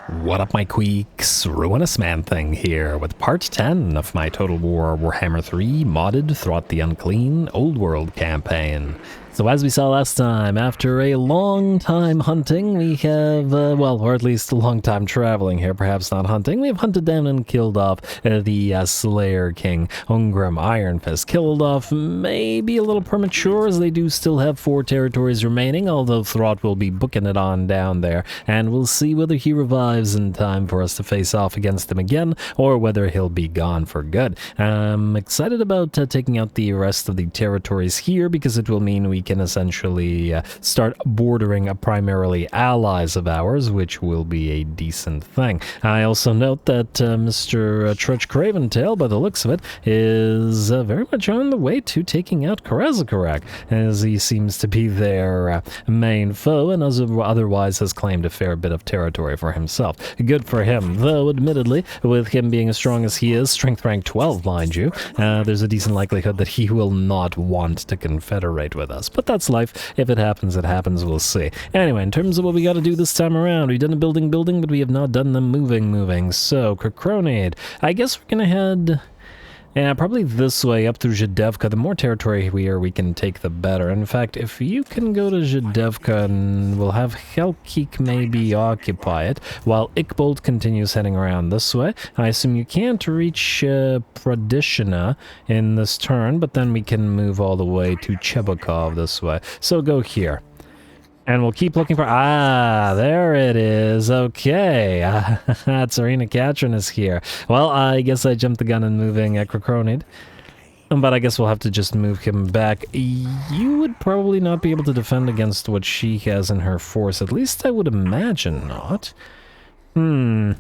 What up, my queeks? Ruinous Man Thing here with part 10 of my Total War Warhammer 3 modded Throt the Unclean Old World campaign. So as we saw last time, after a long time hunting, we have, well, or at least a long time traveling here, perhaps not hunting, we have hunted down and killed off the Slayer King, Ungrim Ironfist. Killed off maybe a little premature, as they do still have 4 territories remaining, although Throt will be booking it on down there, and we'll see whether he revives in time for us to face off against him again, or whether he'll be gone for good. I'm excited about taking out the rest of the territories here, because it will mean we can essentially start bordering primarily allies of ours, which will be a decent thing. I also note that Mr. Trudge Craventail, by the looks of it, is very much on the way to taking out Karazakarak, as he seems to be their main foe, and otherwise has claimed a fair bit of territory for himself. Good for him, though admittedly, with him being as strong as he is, strength rank 12 mind you, there's a decent likelihood that he will not want to confederate with us. But that's life. If it happens, we'll see. Anyway, in terms of what we got to do this time around, we've done the building, but we have not done the moving. So, Krakronade, I guess we're gonna head... yeah, probably this way up through Zhidevka. The more territory we can take, the better. In fact, if you can go to Zhidevka, and we'll have Helkik maybe occupy it, while Ikbold continues heading around this way. I assume you can't reach Pradishina in this turn, but then we can move all the way to Chebukov this way. So go here. And we'll keep looking for... ah, there it is. Okay. Tzarina Katarin is here. Well, I guess I jumped the gun in moving Krakronid. But I guess we'll have to just move him back. You would probably not be able to defend against what she has in her force. At least I would imagine not. I mean,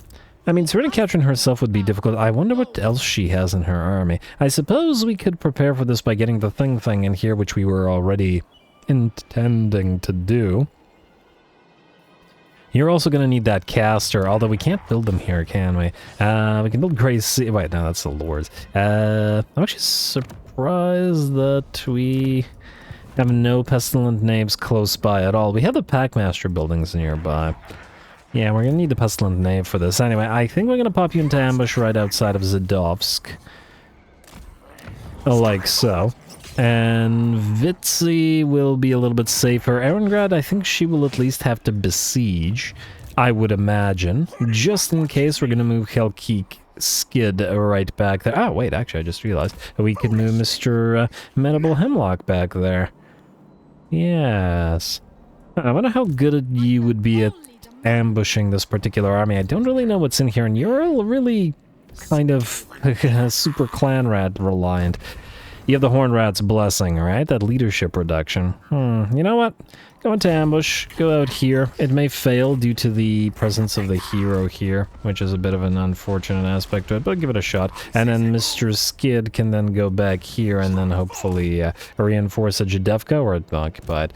Tzarina Katarin herself would be difficult. I wonder what else she has in her army. I suppose we could prepare for this by getting the thing in here, which we were already... intending to do. You're also going to need that caster, although we can't build them here, can we? We can build Grey Sea... wait, no, that's the Lords. I'm actually surprised that we have no Pestilent names close by at all. We have the Packmaster buildings nearby. Yeah, we're going to need the Pestilent name for this. Anyway, I think we're going to pop you into ambush right outside of Zhidovsk. Like so. And Vitzi will be a little bit safer. Erengrad, I think she will at least have to besiege, I would imagine. Just in case, we're going to move Helkik Skid right back there. Oh, wait, actually, I just realized we could move Mr. Manable Hemlock back there. Yes. I wonder how good you would be at ambushing this particular army. I don't really know what's in here, and you're really kind of super clan rat reliant. You have the Horned Rat's blessing, right? That leadership reduction. You know what? Go into ambush. Go out here. It may fail due to the presence of the hero here, which is a bit of an unfortunate aspect to it, but give it a shot. And then Mr. Skid can then go back here and then hopefully reinforce a Zhidevka or occupied.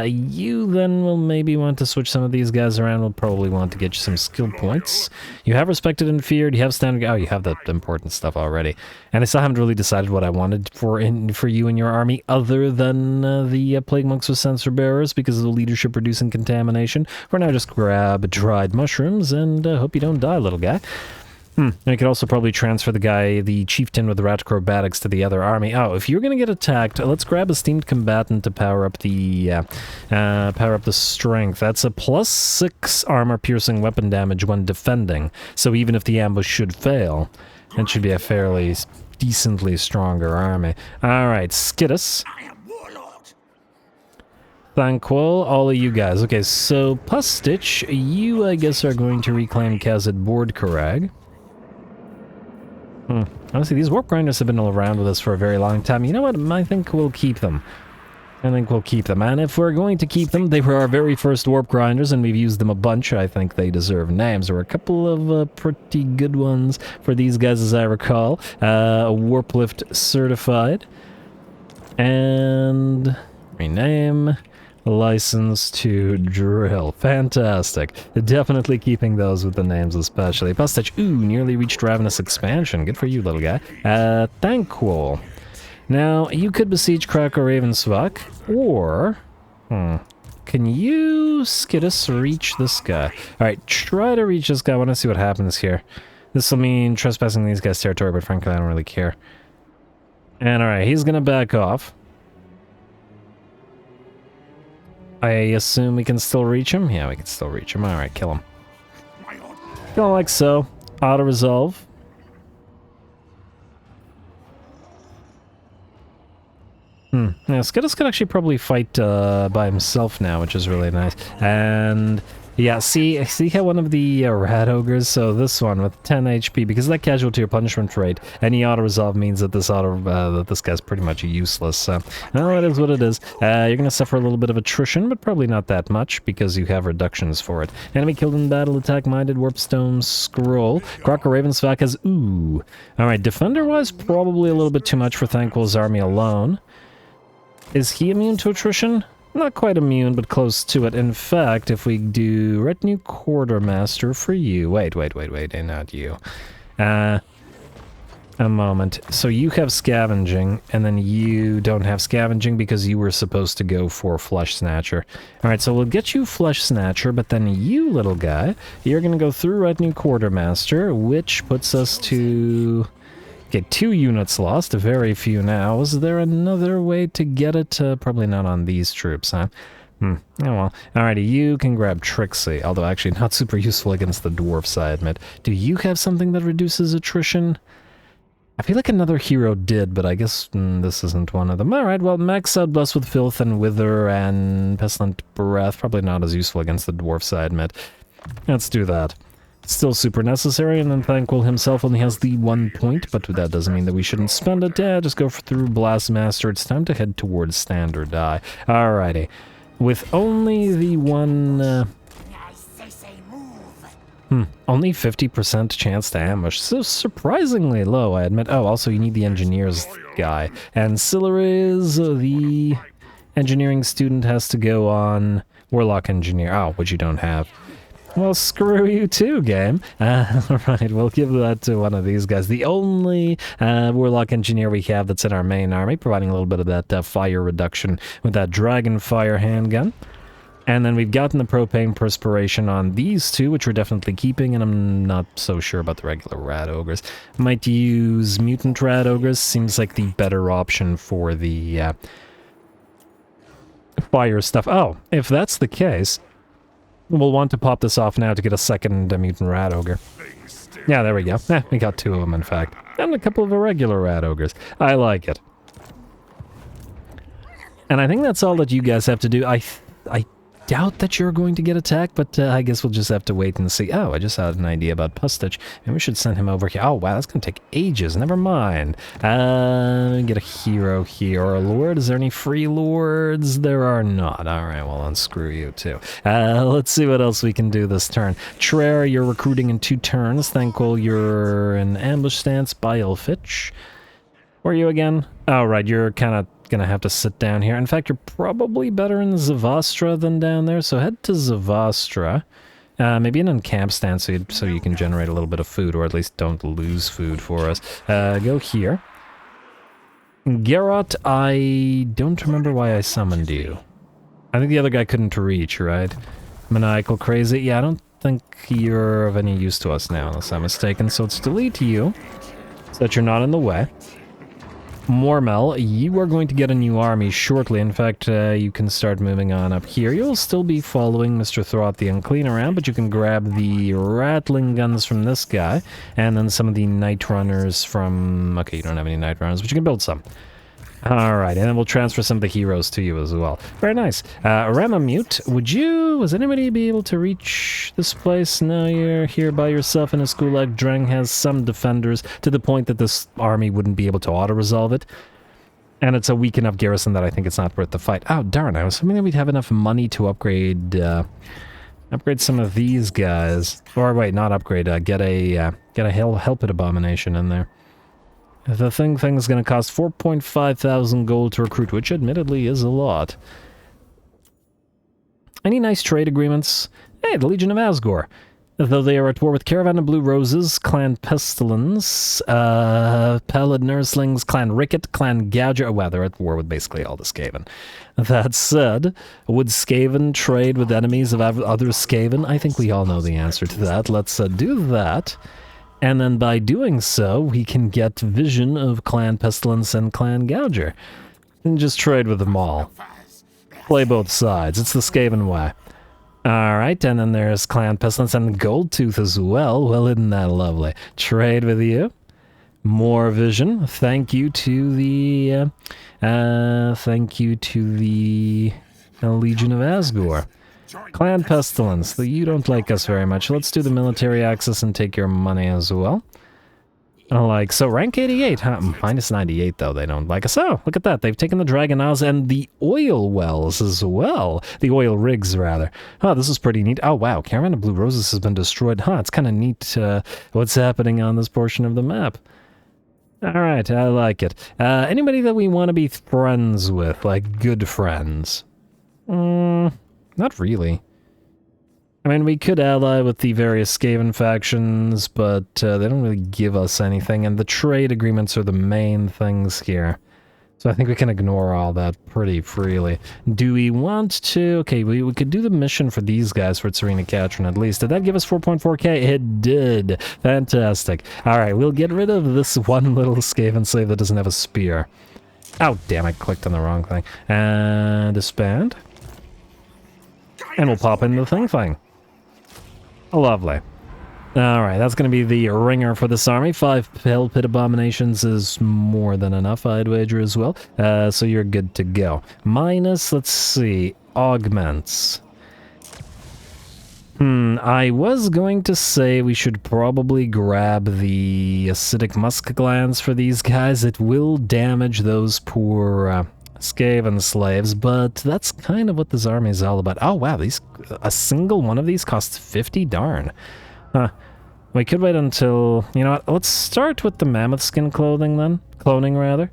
You then will maybe want to switch some of these guys around. We'll probably want to get you some skill points. You have Respected and Feared. You have Standard... oh, you have that important stuff already. And I still haven't really decided what I wanted for you and your army, other than the Plague Monks with Censer Bearers, because of the leadership reducing contamination. For now, just grab dried mushrooms and hope you don't die, little guy. I could also probably transfer the chieftain with the rat acrobatics to the other army. Oh, if you're going to get attacked, let's grab Esteemed Combatant to power up the strength. That's a +6 armor-piercing weapon damage when defending. So even if the ambush should fail, it should be a fairly decently stronger army. Alright, Skidus. THANQUOL, all of you guys. Okay, so Pustich, you, I guess, are going to reclaim Kazad Bordkarag. Honestly, these warp grinders have been around with us for a very long time. You know what? I think we'll keep them. And if we're going to keep them, they were our very first warp grinders, and we've used them a bunch. I think they deserve names. There were a couple of pretty good ones for these guys, as I recall. Warplift certified. And... rename... license to drill. Fantastic. Definitely keeping those with the names especially. Pustich, ooh, nearly reached Ravenous expansion. Good for you, little guy. THANQUOL. Now, you could besiege Kraka or Ravnsvake, or... can you skid us reach this guy? Alright, try to reach this guy. I want to see what happens here. This will mean trespassing these guys' territory, but frankly, I don't really care. And alright, he's gonna back off. I assume we can still reach him? Yeah, we can still reach him. Alright, kill him. Kill him like so. Auto-resolve. Yeah, Skittis could actually probably fight by himself now, which is really nice. And yeah, see how one of the rat ogres, so this one with 10 HP, because of that casualty or punishment rate, any auto-resolve means that this guy's pretty much useless. So, well, it is what it is. You're gonna suffer a little bit of attrition, but probably not that much, because you have reductions for it. Enemy killed in battle, attack-minded, warpstone scroll. Kraka Ravnsvake has ooh. Alright, defender-wise, probably a little bit too much for Thanquol's army alone. Is he immune to attrition? Not quite immune, but close to it. In fact, if we do Retinue Quartermaster for you... Wait, not you. A moment. So you have Scavenging, and then you don't have Scavenging because you were supposed to go for Flesh Snatcher. Alright, so we'll get you Flesh Snatcher, but then you, little guy, you're gonna go through Retinue Quartermaster, which puts us to... Okay, 2 units lost, very few now. Is there another way to get it? Probably not on these troops, huh? Oh well. Alrighty, you can grab Trixie, although actually not super useful against the dwarfs, I admit. Do you have something that reduces attrition? I feel like another hero did, but I guess this isn't one of them. Alright, well, max out Bless with Filth and Wither and Pestilent Breath. Probably not as useful against the dwarfs, I admit. Let's do that. Still super necessary, and then Thanquol himself only has the 1 point, but that doesn't mean that we shouldn't spend it. Yeah, just go through Blastmaster. It's time to head towards Stand or Die. Alrighty. With only the one... only 50% chance to ambush. So surprisingly low, I admit. Oh, also you need the engineers guy. And Sillariz, the engineering student, has to go on Warlock Engineer. Oh, which you don't have. Well, screw you too, game. Alright, we'll give that to one of these guys. The only Warlock Engineer we have that's in our main army, providing a little bit of that fire reduction with that Dragon Fire handgun. And then we've gotten the Propane Perspiration on these two, which we're definitely keeping, and I'm not so sure about the regular Rat Ogres. Might use Mutant Rat Ogres, seems like the better option for the fire stuff. Oh, if that's the case... We'll want to pop this off now to get a second Mutant Rat Ogre. Yeah, there we go. We got 2 of them, in fact. And a couple of irregular Rat Ogres. I like it. And I think that's all that you guys have to do. I doubt that you're going to get attacked, but I guess we'll just have to wait and see. Oh, I just had an idea about Pustich. Maybe we should send him over here. Oh, wow, that's going to take ages. Never mind. Get a hero here. Or a lord. Is there any free lords? There are not. All right, well, unscrew you, too. Let's see what else we can do this turn. Trare, you're recruiting in 2 turns. Thanquol, you're in ambush stance. Bilefitch. Where are you again? Oh, right, you're kind of gonna have to sit down here. In fact, you're probably better in Zavastra than down there, so head to Zavastra. Maybe an encamp stance so you can generate a little bit of food, or at least don't lose food for us. Go here. Geralt, I don't remember why I summoned you. I think the other guy couldn't reach, right? Maniacal Crazy. Yeah, I don't think you're of any use to us now, unless I'm mistaken, so let's delete you, so that you're not in the way. Mormel, you are going to get a new army shortly. In fact, you can start moving on up here. You'll still be following Mr. Throt the Unclean around, but you can grab the rattling guns from this guy, and then some of the night runners from... Okay, you don't have any night runners, but you can build some. Alright, and then we'll transfer some of the heroes to you as well. Very nice. Ramamute, would anybody be able to reach this place? No, you're here by yourself in a school like Dreng has some defenders, to the point that this army wouldn't be able to auto-resolve it. And it's a weak enough garrison that I think it's not worth the fight. Oh, darn, I was hoping that we'd have enough money to upgrade, upgrade some of these guys. Or wait, not upgrade, get a Hellpit Abomination in there. The thing's gonna cost 4,500 gold to recruit, which admittedly is a lot. Any nice trade agreements? Hey, the Legion of Asgore. Though they are at war with Caravan of Blue Roses, Clan Pestilence, Pallid Nurslings, Clan Ricket, Clan Gouger. Oh, wow, they're at war with basically all the Skaven. That said, would Skaven trade with enemies of other Skaven? I think we all know the answer to that. Let's do that. And then by doing so, we can get vision of Clan Pestilence and Clan Gouger. And just trade with them all. Play both sides. It's the Skaven way. Alright, and then there's Clan Pestilence and Goldtooth as well. Well, isn't that lovely? Trade with you. More vision. Thank you to the Legion of Asgore. Clan Pestilence, you don't like us very much. Let's do the military access and take your money as well. So rank 88, huh? Minus 98 though, they don't like us. Oh, look at that, they've taken the Dragon Isles and the oil wells as well. The oil rigs, rather. Oh, this is pretty neat. Oh wow, Caravan of Blue Roses has been destroyed. Huh, it's kind of neat what's happening on this portion of the map. Alright, I like it. Anybody that we want to be friends with, like good friends? Not really. I mean, we could ally with the various Skaven factions, but they don't really give us anything, and the trade agreements are the main things here. So I think we can ignore all that pretty freely. Do we want to... Okay, we could do the mission for these guys for Tzarina Katarin at least. Did that give us 4.4k? It did. Fantastic. Alright, we'll get rid of this one little Skaven slave that doesn't have a spear. Oh, damn, I clicked on the wrong thing. And disband. And we'll pop in the thing. Lovely. Alright, that's going to be the ringer for this army. 5 Hell Pit Abominations is more than enough, I'd wager as well. So you're good to go. Minus, let's see, augments. I was going to say we should probably grab the acidic musk glands for these guys. It will damage those poor... Skaven slaves, but that's kind of what this army is all about. Oh wow, a single one of these costs 50? Darn. Huh. We could wait until... You know what, let's start with the mammoth skin clothing then. Cloning, rather.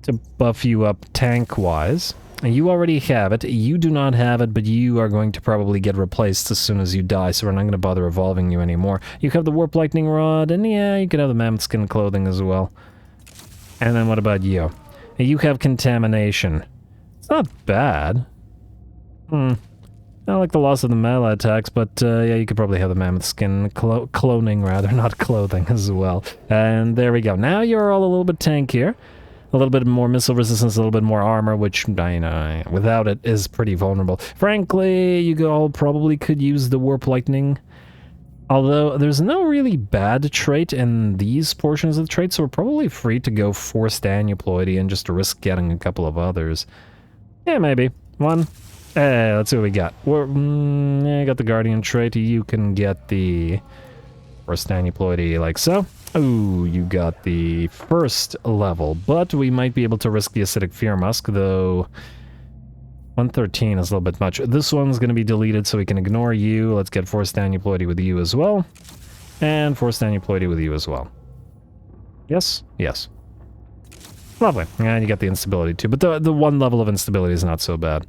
To buff you up tank-wise. You already have it. You do not have it, but you are going to probably get replaced as soon as you die, so we're not going to bother evolving you anymore. You have the Warp Lightning Rod, and yeah, you can have the mammoth skin clothing as well. And then what about you? You have contamination. It's not bad. I like the loss of the melee attacks, but yeah, you could probably have the mammoth skin cloning, rather, not clothing as well. And there we go. Now you're all a little bit tankier. A little bit more missile resistance, a little bit more armor, which, without it, is pretty vulnerable. Frankly, you all probably could use the Warp Lightning. Although, there's no really bad trait in these portions of the trait, so we're probably free to go Forced Aneuploidy and just risk getting a couple of others. Yeah, maybe. One. Let's see what we got. I got the Guardian trait. You can get the Forced Aneuploidy like so. Ooh, you got the first level, but we might be able to risk the Acidic Fear Musk, though... 113 is a little bit much. This one's going to be deleted, so we can ignore you. Let's get Forced Aneuploidy with you as well. And Forced Aneuploidy with you as well. Yes? Yes. Lovely. And you got the instability too, but the one level of instability is not so bad.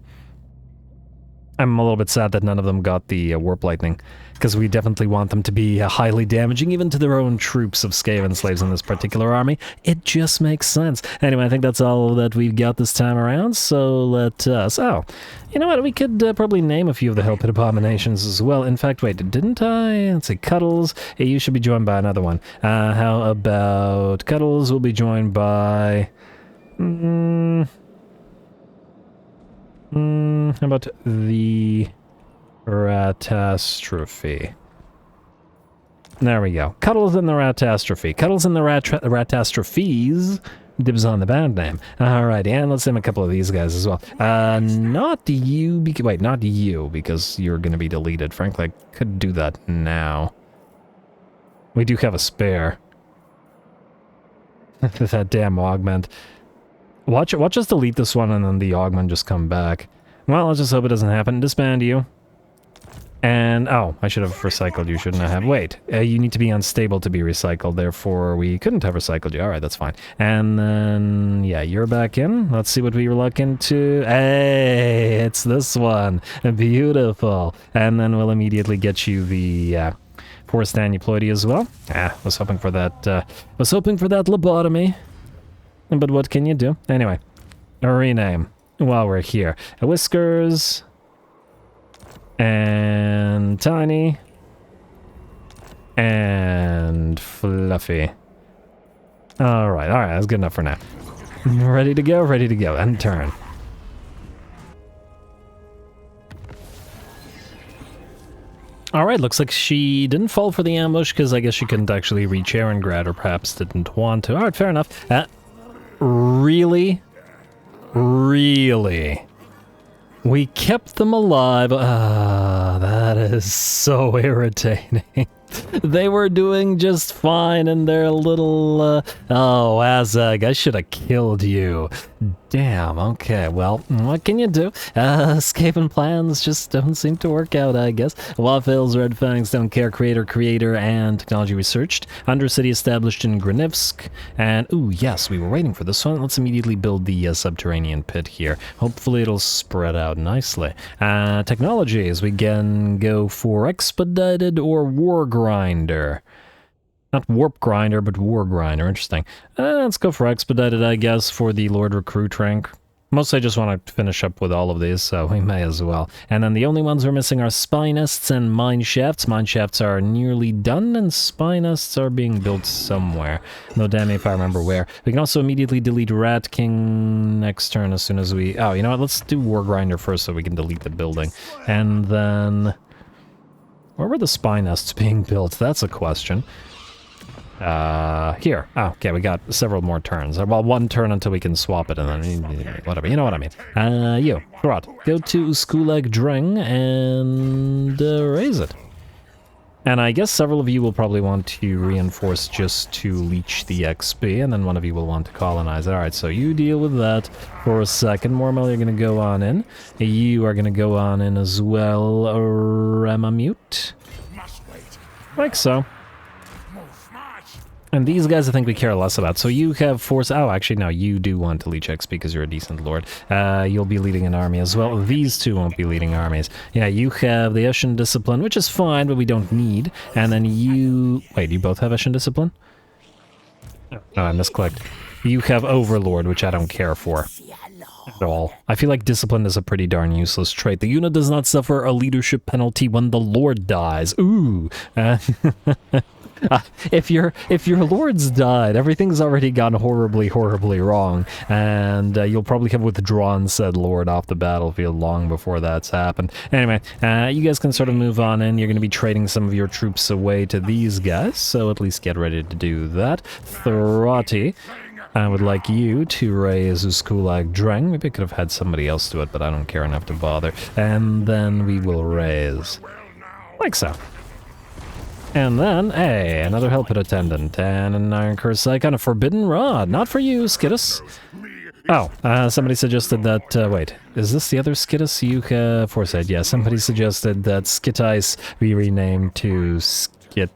I'm a little bit sad that none of them got the Warp Lightning, because we definitely want them to be highly damaging, even to their own troops of Skaven slaves in this particular army. It just makes sense. Anyway, I think that's all that we've got this time around, so let us... Oh, you know what, we could probably name a few of the Hell Pit Abominations as well. In fact, wait, didn't I? Let's see, Cuddles. Hey, you should be joined by another one. How about Cuddles will be joined by... how about the Ratastrophe? There we go. Cuddles in the Ratastrophe. Cuddles in the Ratastrophes. Dibs on the band name. Alright, and let's name a couple of these guys as well. Not you, wait, not you, because you're gonna be deleted. Frankly, I could do that now. We do have a spare. That damn augment. Watch us delete this one and then the augment just come back. Well, let's just hope it doesn't happen. Disband you. And, oh, I should have recycled you, shouldn't I have? Wait, you need to be unstable to be recycled, therefore we couldn't have recycled you. Alright, that's fine. And then, yeah, you're back in. Let's see what we were looking to. Hey, it's this one. Beautiful. And then we'll immediately get you the forced aneuploidy as well. Was hoping for that, lobotomy. But what can you do? Anyway, a rename while we're here. Whiskers... and Tiny, and Fluffy. Alright, that's good enough for now. Ready to go, and turn. Alright, looks like she didn't fall for the ambush, because I guess she couldn't actually reach Aarongrad, or perhaps didn't want to. Alright, fair enough. Really? Really? We kept them alive. That is so irritating. They were doing just fine in their little, oh, Azag, I should have killed you. Damn, okay, well, what can you do? Skaven plans just don't seem to work out, I guess. Waffles, Red Fangs, Don't Care, Creator, and Technology Researched. Undercity established in Grinivsk. And, ooh, yes, we were waiting for this one. Let's immediately build the subterranean pit here. Hopefully it'll spread out nicely. Technologies, we can go for Expedited or War Grinder. Not Warp Grinder, but War Grinder. Interesting. Let's go for Expedited, I guess, for the Lord Recruit rank. Mostly I just want to finish up with all of these, so we may as well. And then the only ones we're missing are Spy Nests and Mine Shafts. Mine Shafts are nearly done, and Spy Nests are being built somewhere. No damn if I remember where. We can also immediately delete Rat King next turn as soon as we... Oh, you know what? Let's do War Grinder first so we can delete the building. And then... where were the Spy Nests being built? That's a question. Here. Oh, okay, we got several more turns. Well, one turn until we can swap it, and then whatever. You know what I mean. You, Throt, go to Skulag Dreng and raise it. And I guess several of you will probably want to reinforce just to leech the XP, and then one of you will want to colonize it. Alright, so you deal with that for a second. Mormel, you're going to go on in. You are going to go on in as well, Ramamute. Like so. And these guys I think we care less about. So you have force... oh, actually, no, you do want to leech XP because you're a decent lord. You'll be leading an army as well. These two won't be leading armies. Yeah, you have the Eshin Discipline, which is fine, but we don't need. And then you... wait, you both have Eshin Discipline? Oh, I misclicked. You have Overlord, which I don't care for at all. I feel like Discipline is a pretty darn useless trait. The unit does not suffer a leadership penalty when the lord dies. Ooh. If your lord's died, everything's already gone horribly, horribly wrong, and you'll probably have withdrawn said lord off the battlefield long before that's happened. Anyway, you guys can sort of move on in. You're going to be trading some of your troops away to these guys, so at least get ready to do that. Throtty, I would like you to raise Skulag Dreng. Maybe I could have had somebody else do it, but I don't care enough to bother. And then we will raise. Like so. And then, hey, another Hellpit Attendant, and an Iron Curse Icon, a Forbidden Rod. Not for you, Skittis. Oh, somebody suggested that, wait, is this the other Skittis you have foresight? Yeah, somebody suggested that Skittice be renamed to Skit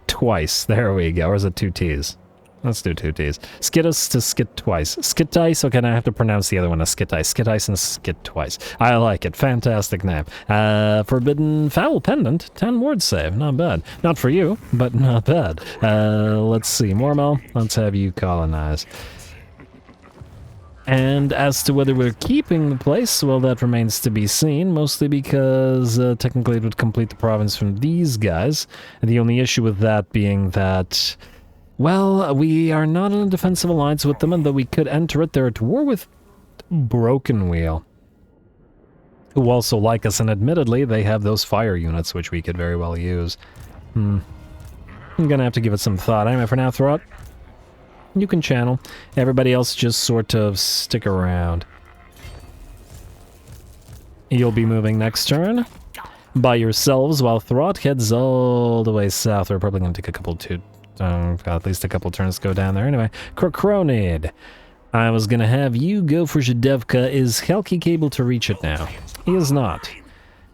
Twice. There we go, or is it 2 T's? Let's do 2 T's. Skittis to Skit Twice. Skittice, okay, now I have to pronounce the other one as Skittice. Skittice and Skit Twice. I like it. Fantastic name. Forbidden Foul Pendant. 10 ward save. Not bad. Not for you, but not bad. Let's see. Mormel, let's have you colonize. And as to whether we're keeping the place, well, that remains to be seen, mostly because technically it would complete the province from these guys. And the only issue with that being that... well, we are not in a defensive alliance with them, and though we could enter it, they're at war with Broken Wheel, who also like us, and admittedly, they have those fire units, which we could very well use. I'm gonna have to give it some thought. Anyway, for now, Throt, you can channel. Everybody else just sort of stick around. You'll be moving next turn by yourselves, while Throt heads all the way south. We're probably gonna take a couple got at least a couple turns to go down there. Anyway, Krokronid. I was gonna have you go for Zhidevka. Is Helki able to reach it now? He is not.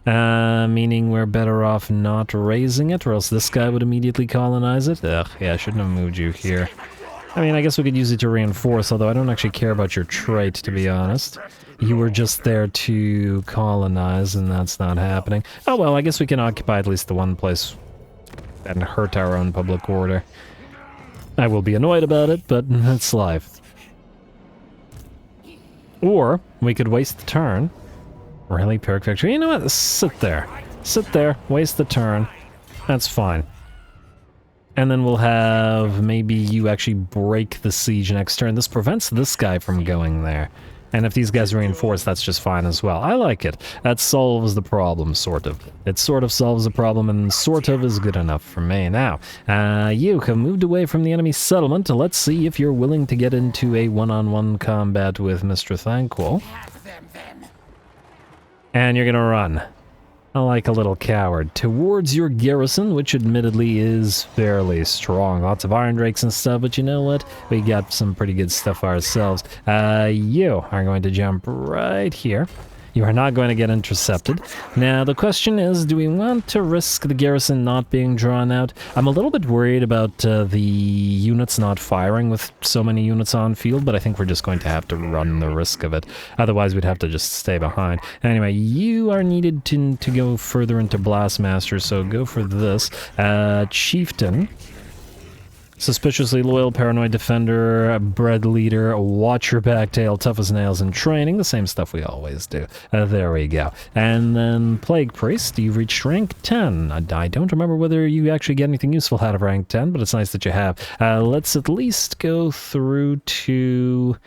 Meaning we're better off not raising it, or else this guy would immediately colonize it. Ugh, yeah, I shouldn't have moved you here. I mean, I guess we could use it to reinforce, although I don't actually care about your trait, to be honest. You were just there to colonize, and that's not happening. Oh well, I guess we can occupy at least the one place and hurt our own public order. I will be annoyed about it, but that's life. Or, we could waste the turn. Really, Pyrrhic Victory? You know what? Sit there. Sit there, waste the turn. That's fine. And then we'll have maybe you actually break the siege next turn. This prevents this guy from going there. And if these guys reinforce, that's just fine as well. I like it. That solves the problem, sort of. It sort of solves the problem, and sort of is good enough for me. Now, you have moved away from the enemy settlement. Let's see if you're willing to get into a one-on-one combat with Mr. THANQUOL. And you're gonna run. Like a little coward, towards your garrison, which admittedly is fairly strong. Lots of iron drakes and stuff, but you know what? We got some pretty good stuff ourselves. You are going to jump right here. You are not going to get intercepted. Now, the question is, do we want to risk the garrison not being drawn out? I'm a little bit worried about the units not firing with so many units on field, but I think we're just going to have to run the risk of it. Otherwise, we'd have to just stay behind. Anyway, you are needed to go further into Blastmaster, so go for this. Chieftain. Suspiciously loyal, paranoid defender, bred leader, watch your back tail, tough as nails in training, the same stuff we always do. There we go. And then Plague Priest, you've reached rank 10. I don't remember whether you actually get anything useful out of rank 10, but it's nice that you have. Let's at least go through to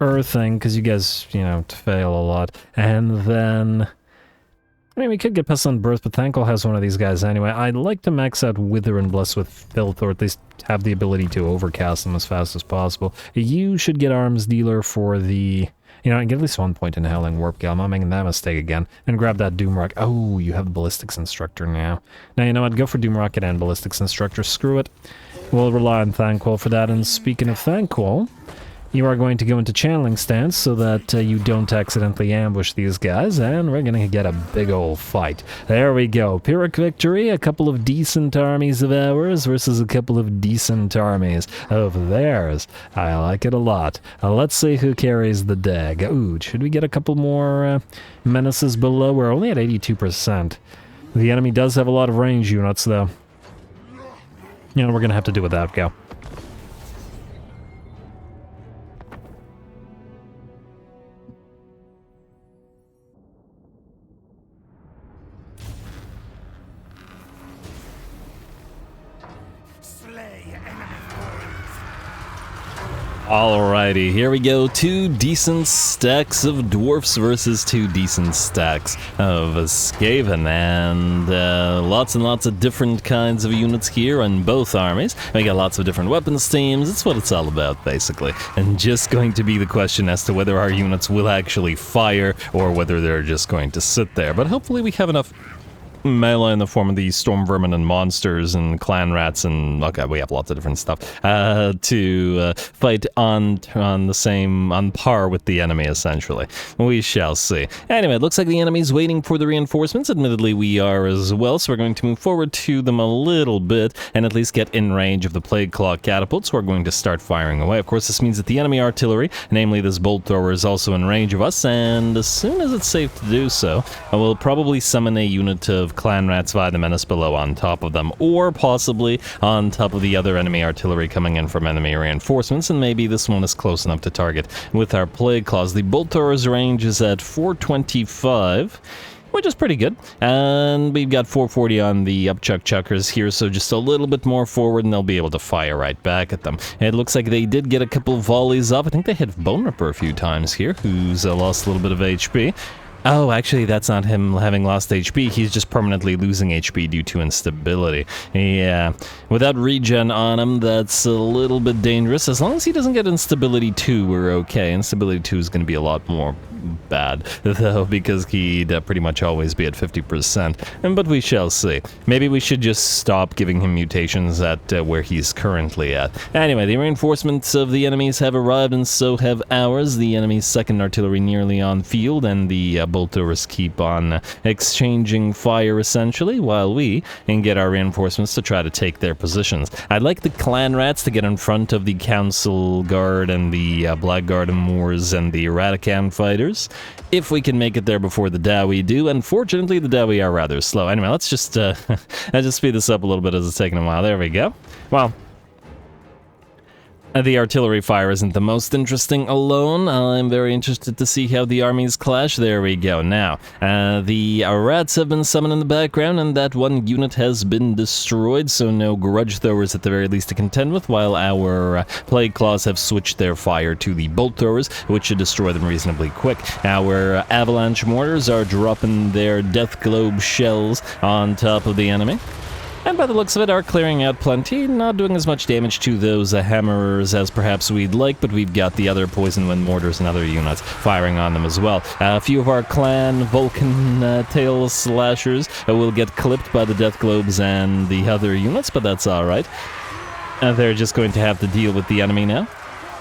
Earthing, because you guys, you know, fail a lot. And then... I mean, we could get Pestilent Birth, but THANQUOL has one of these guys anyway. I'd like to max out Wither and Bless with Filth, or at least have the ability to overcast them as fast as possible. You should get Arms Dealer for the... You know, and get at least 1 point in Howling Warp Gale. I'm not making that mistake again. And grab that Doom Rock. Oh, you have the Ballistics Instructor now. Now, you know what? Go for Doom Rocket and Ballistics Instructor. Screw it. We'll rely on THANQUOL for that. And speaking of THANQUOL... You are going to go into channeling stance so that you don't accidentally ambush these guys, and we're going to get a big old fight. There we go. Pyrrhic Victory, a couple of decent armies of ours versus a couple of decent armies of theirs. I like it a lot. Let's see who carries the dag. Ooh, should we get a couple more menaces below? We're only at 82%. The enemy does have a lot of range units, though. You know, we're going to have to do without go. Alrighty, here we go. 2 decent stacks of dwarfs versus 2 decent stacks of Skaven, and lots and lots of different kinds of units here on both armies. We got lots of different weapons teams. It's what it's all about, basically. And just going to be the question as to whether our units will actually fire or whether they're just going to sit there. But hopefully we have enough melee in the form of these storm vermin and monsters and clan rats and okay, we have lots of different stuff to fight on par with the enemy. Essentially, we shall see. Anyway, it looks like the enemy's waiting for the reinforcements. Admittedly, we are as well, so we're going to move forward to them a little bit and at least get in range of the Plague Claw catapults. We're going to start firing away. Of course, this means that the enemy artillery, namely this bolt thrower, is also in range of us, and as soon as it's safe to do so, I will probably summon a unit of clan rats via the menace below on top of them, or possibly on top of the other enemy artillery coming in from enemy reinforcements, and maybe this one is close enough to target with our Plague Claws. The bolt thrower's range is at 425, which is pretty good, and we've got 440 on the upchuck chuckers here, so just a little bit more forward and they'll be able to fire right back at them. It looks like they did get a couple of volleys up. I think they hit Bone Ripper a few times here, who's lost a little bit of HP. Oh, actually, that's not him having lost HP. He's just permanently losing HP due to instability. Yeah, without regen on him, that's a little bit dangerous. As long as he doesn't get instability 2, we're okay. Instability 2 is going to be a lot more bad, though, because he'd pretty much always be at 50%. But we shall see. Maybe we should just stop giving him mutations at where he's currently at. Anyway, the reinforcements of the enemies have arrived, and so have ours. The enemy's second artillery nearly on field, and the bolters keep on exchanging fire, essentially, while we can get our reinforcements to try to take their positions. I'd like the clan rats to get in front of the council guard and the blackguard Moors and the Ratican fighters, if we can make it there before the Dawi do. Unfortunately, the Dawi are rather slow. Anyway, let's just let's just speed this up a little bit as it's taking a while. There we go. Well, the artillery fire isn't the most interesting alone. I'm very interested to see how the armies clash. There we go. Now, the rats have been summoned in the background, and that one unit has been destroyed, so no grudge throwers at the very least to contend with, while our plague claws have switched their fire to the bolt throwers, which should destroy them reasonably quick. Our avalanche mortars are dropping their death globe shells on top of the enemy, and by the looks of it, are clearing out plenty, not doing as much damage to those hammerers as perhaps we'd like, but we've got the other poison wind mortars and other units firing on them as well. A few of our clan Vulcan tail slashers will get clipped by the death globes and the other units, but that's alright. They're just going to have to deal with the enemy now.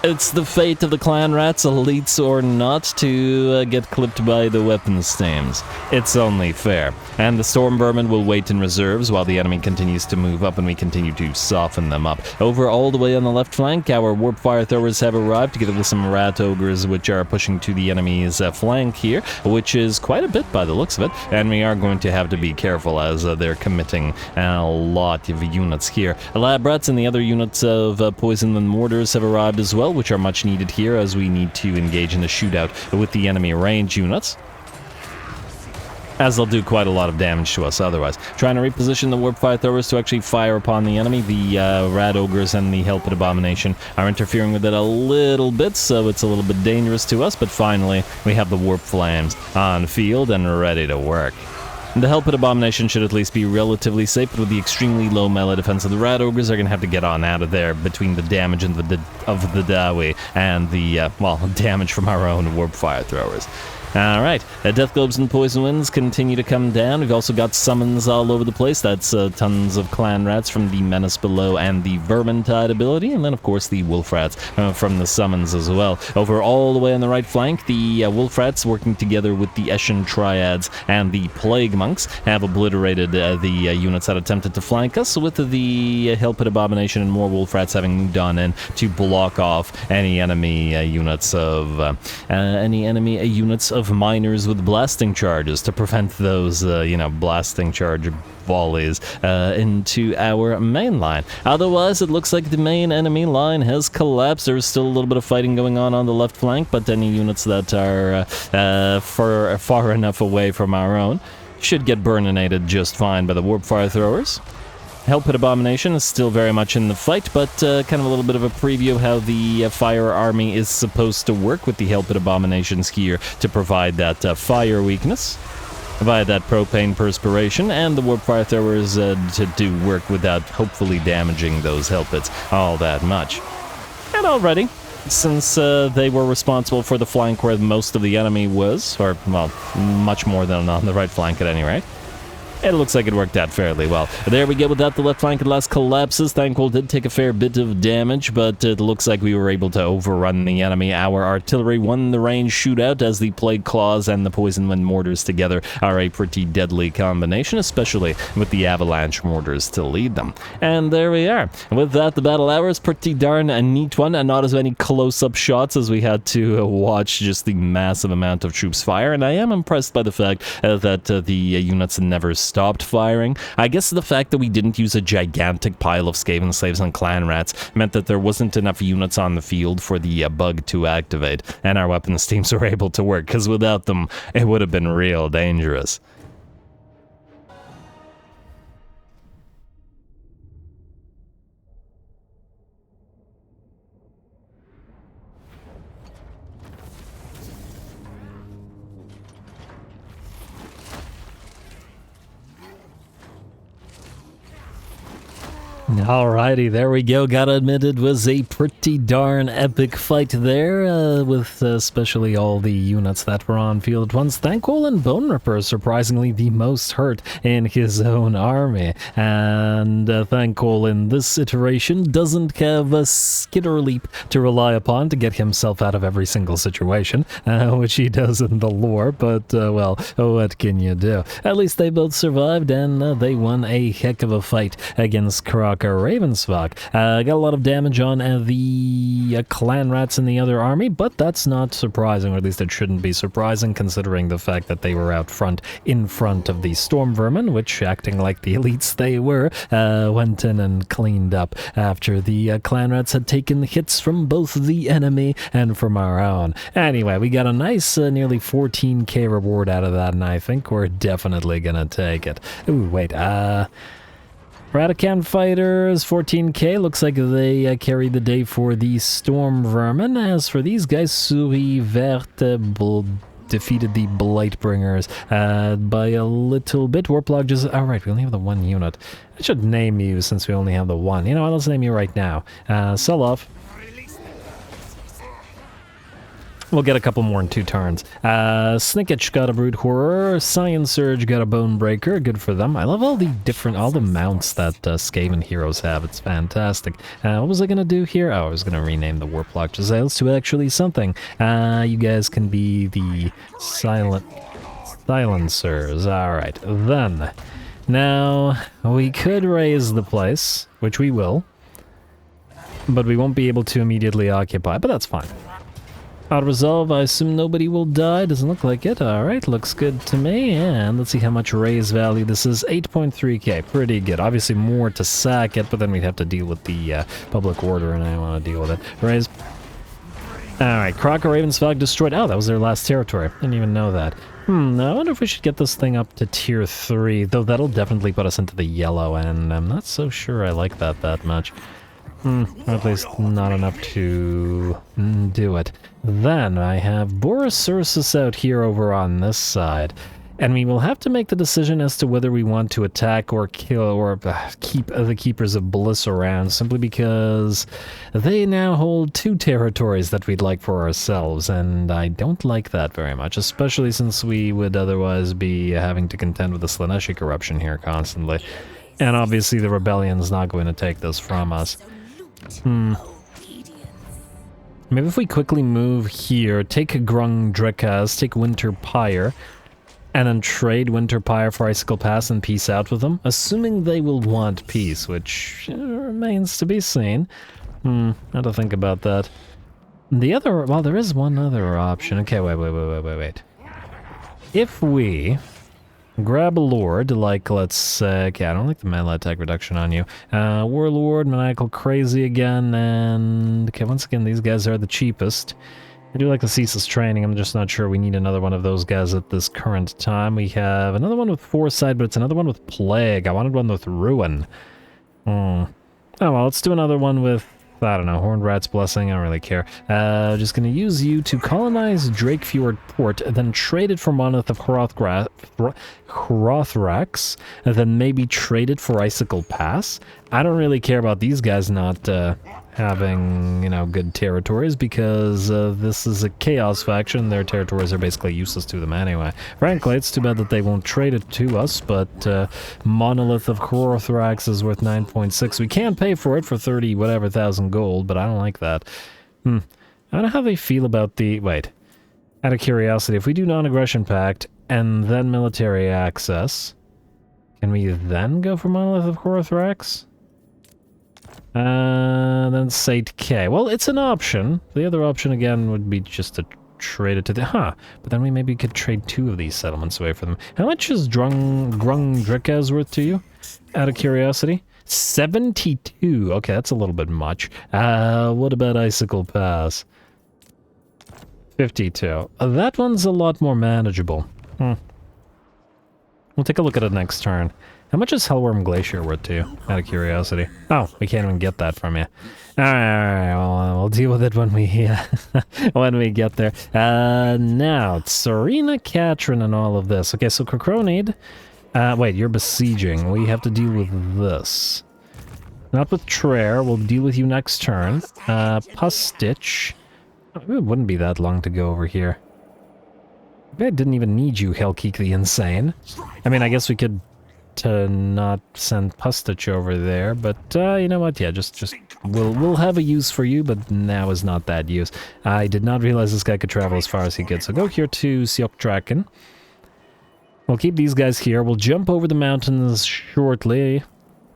It's the fate of the clan rats, elites or not, to get clipped by the weapon steams. It's only fair. And the storm vermin will wait in reserves while the enemy continues to move up and we continue to soften them up. Over all the way on the left flank, our warp fire throwers have arrived together with some rat ogres which are pushing to the enemy's flank here, which is quite a bit by the looks of it, and we are going to have to be careful as they're committing a lot of units here. Lab rats and the other units of poison and mortars have arrived as well, which are much needed here as we need to engage in a shootout with the enemy range units, as they'll do quite a lot of damage to us otherwise. Trying to reposition the warp fire throwers to actually fire upon the enemy. The rat ogres and the helped abomination are interfering with it a little bit, so it's a little bit dangerous to us, but finally we have the warp flames on field and ready to work. The Helped Abomination should at least be relatively safe, but with the extremely low melee defense of the Rat Ogres, are going to have to get on out of there between the damage of the Dawi and the, damage from our own Warp Fire Throwers. Alright, Death Globes and Poison Winds continue to come down. We've also got summons all over the place. That's tons of Clan Rats from the Menace Below and the Vermintide ability, and then of course the Wolf Rats from the summons as well. Over all the way on the right flank, the Wolf Rats working together with the Eshin Triads and the Plague Monks have obliterated the units that attempted to flank us, with the Helped Abomination and more Wolf Rats having moved on in to block off any enemy units of miners with blasting charges to prevent those, blasting charge volleys into our main line. Otherwise, it looks like the main enemy line has collapsed. There's still a little bit of fighting going on the left flank, but any units that are far enough away from our own should get burninated just fine by the Warp Fire Throwers. Helped Abomination is still very much in the fight, but kind of a little bit of a preview of how the Fire Army is supposed to work, with the Helped Abominations here to provide that fire weakness via that propane perspiration, and the Warp Fire Throwers to do work without hopefully damaging those Helpeds all that much. And already, since they were responsible for the flank where most of the enemy was, or, much more than on the right flank at any rate, it looks like it worked out fairly well. There we go with that. The left flank at last collapses. THANQUOL did take a fair bit of damage, but it looks like we were able to overrun the enemy. Our artillery won the range shootout, as the Plague Claws and the Poison Wind Mortars together are a pretty deadly combination, especially with the Avalanche Mortars to lead them. And there we are. With that, the battle hour is pretty darn a neat one, and not as many close-up shots as we had to watch just the massive amount of troops fire, and I am impressed by the fact that the units never stopped firing. I guess the fact that we didn't use a gigantic pile of Skaven slaves and clan rats meant that there wasn't enough units on the field for the bug to activate, and our weapons teams were able to work, because without them, it would have been real dangerous. Alrighty, there we go. Gotta admit, it was a pretty darn epic fight there, with especially all the units that were on field at once. THANQUOL and Bone Ripper surprisingly the most hurt in his own army. And THANQUOL in this iteration doesn't have a skitter leap to rely upon to get himself out of every single situation, which he does in the lore, but, well, what can you do? At least they both survived, and they won a heck of a fight against Kraka Ravnsvake. Got a lot of damage on the clan rats in the other army, but that's not surprising, or at least it shouldn't be surprising considering the fact that they were out front in front of the storm vermin, which, acting like the elites they were, went in and cleaned up after the clan rats had taken hits from both the enemy and from our own. Anyway, we got a nice nearly 14k reward out of that, and I think we're definitely gonna take it. Ooh, wait, Ratacan Fighters, 14k, looks like they carried the day for the Storm Vermin. As for these guys, Souris Verte defeated the Blightbringers by a little bit. Warplug just... Alright, we only have the one unit. I should name you since we only have the one. You know what, let's name you right now. Sell off. We'll get a couple more in 2 turns. Snicketch got a Brood Horror. Science Surge got a Bone Breaker. Good for them. I love all the mounts that Skaven heroes have. It's fantastic. What was I gonna do here? Oh, I was gonna rename the Warplock Giselles to actually something. You guys can be the Silencers. Alright, then. Now, we could raise the place, which we will. But we won't be able to immediately occupy, but that's fine. Auto resolve, I assume nobody will die. Doesn't look like it. Alright, looks good to me. And let's see how much raise value this is. 8.3k, pretty good. Obviously more to sack it, but then we'd have to deal with the public order, and I don't want to deal with it. Raise. Alright, Kraka Ravensvake destroyed. Oh, that was their last territory. Didn't even know that. I wonder if we should get this thing up to tier 3, though that'll definitely put us into the yellow, and I'm not so sure I like that much. At least not enough to do it. Then I have Borosursus out here over on this side, and we will have to make the decision as to whether we want to attack or kill or keep the Keepers of Bliss around, simply because they now hold 2 territories that we'd like for ourselves, and I don't like that very much, especially since we would otherwise be having to contend with the Slaneshi corruption here constantly. And obviously the Rebellion's not going to take this from us. Maybe if we quickly move here, take Grung Drikas, take Winter Pyre, and then trade Winter Pyre for Icicle Pass and peace out with them, assuming they will want peace, which remains to be seen. How to think about that. The other, well, there is one other option. Okay, wait. If we grab a Lord, like, let's say, okay, I don't like the melee attack reduction on you. Warlord, Maniacal Crazy again, and, okay, once again, these guys are the cheapest. I do like the Ceaseless Training, I'm just not sure we need another one of those guys at this current time. We have another one with Foresight, but it's another one with Plague. I wanted one with Ruin. Oh, well, let's do another one with, I don't know, Horned Rat's Blessing, I don't really care. Just gonna use you to colonize Drakefjord Port, and then trade it for Monolith of Hrothrax, and then maybe trade it for Icicle Pass. I don't really care about these guys not having, you know, good territories, because this is a Chaos faction. Their territories are basically useless to them anyway. Frankly, it's too bad that they won't trade it to us, but Monolith of Hrothrax is worth 9.6. We can pay for it for 30 whatever thousand gold, but I don't like that. I don't know how they feel about the... Wait. Out of curiosity, if we do non-aggression pact and then military access, can we then go for Monolith of Hrothrax? Then Sate K. Well, it's an option. The other option, again, would be just to trade it to the... but then we maybe could trade 2 of these settlements away from them. How much is Grung Drikas worth to you? Out of curiosity? 72. Okay, that's a little bit much. What about Icicle Pass? 52. That one's a lot more manageable. We'll take a look at it next turn. How much is Hellworm Glacier worth to you, out of curiosity? Oh, we can't even get that from you. Alright, well, we'll deal with it when we when we get there. Now, Tzarina Katarin and all of this. Okay, so Kokronid, wait, you're besieging. We have to deal with this. Not with Traer. We'll deal with you next turn. Pus Stitch. It wouldn't be that long to go over here. Maybe I didn't even need you, Hellkeek the Insane. I mean, I guess we could not send Pus Stitch over there, but you know what? Yeah, just we'll have a use for you, but now is not that use. I did not realize this guy could travel as far as he could, so go here to Sioktraken. We'll keep these guys here. We'll jump over the mountains shortly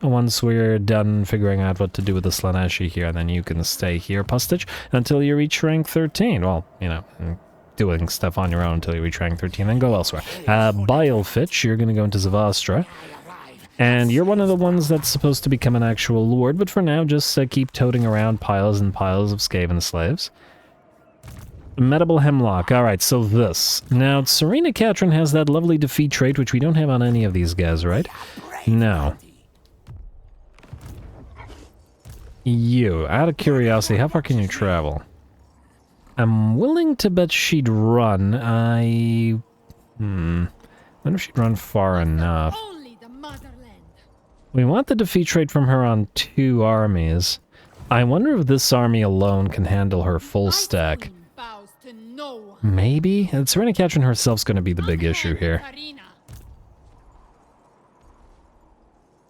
once we're done figuring out what to do with the Slaaneshi here, and then you can stay here, Pus Stitch, until you reach rank 13. Well, you know, doing stuff on your own until you reach rank 13, then go elsewhere. Bilefitch, you're going to go into Zavastra. And you're one of the ones that's supposed to become an actual lord, but for now, just keep toting around piles and piles of Skaven slaves. Medible Hemlock. Alright, so this. Now, Tzarina Katarin has that lovely defeat trait, which we don't have on any of these guys, right? No. You, out of curiosity, how far can you travel? I'm willing to bet she'd run. I wonder if she'd run far enough. We want the defeat trait from her on 2 armies. I wonder if this army alone can handle her full stack. Maybe? Tzarina Katarin herself's going to be the big issue here.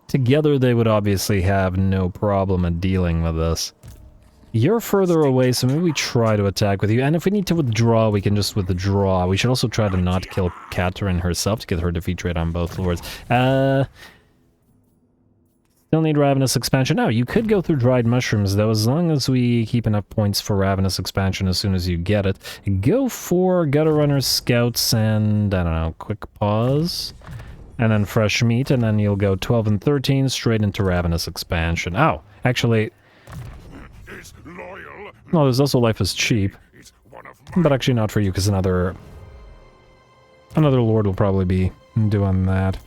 Together they would obviously have no problem at dealing with this. You're further away, so maybe we try to attack with you. And if we need to withdraw, we can just withdraw. We should also try to not kill Katarin herself to get her defeat rate on both lords. Still need Ravenous Expansion. Now, you could go through Dried Mushrooms, though, as long as we keep enough points for Ravenous Expansion as soon as you get it. Go for Gutter Runners, Scouts, and, I don't know, Quick Pause. And then Fresh Meat, and then you'll go 12 and 13 straight into Ravenous Expansion. Oh, actually... No, there's also Life is Cheap. But actually not for you, because another lord will probably be doing that.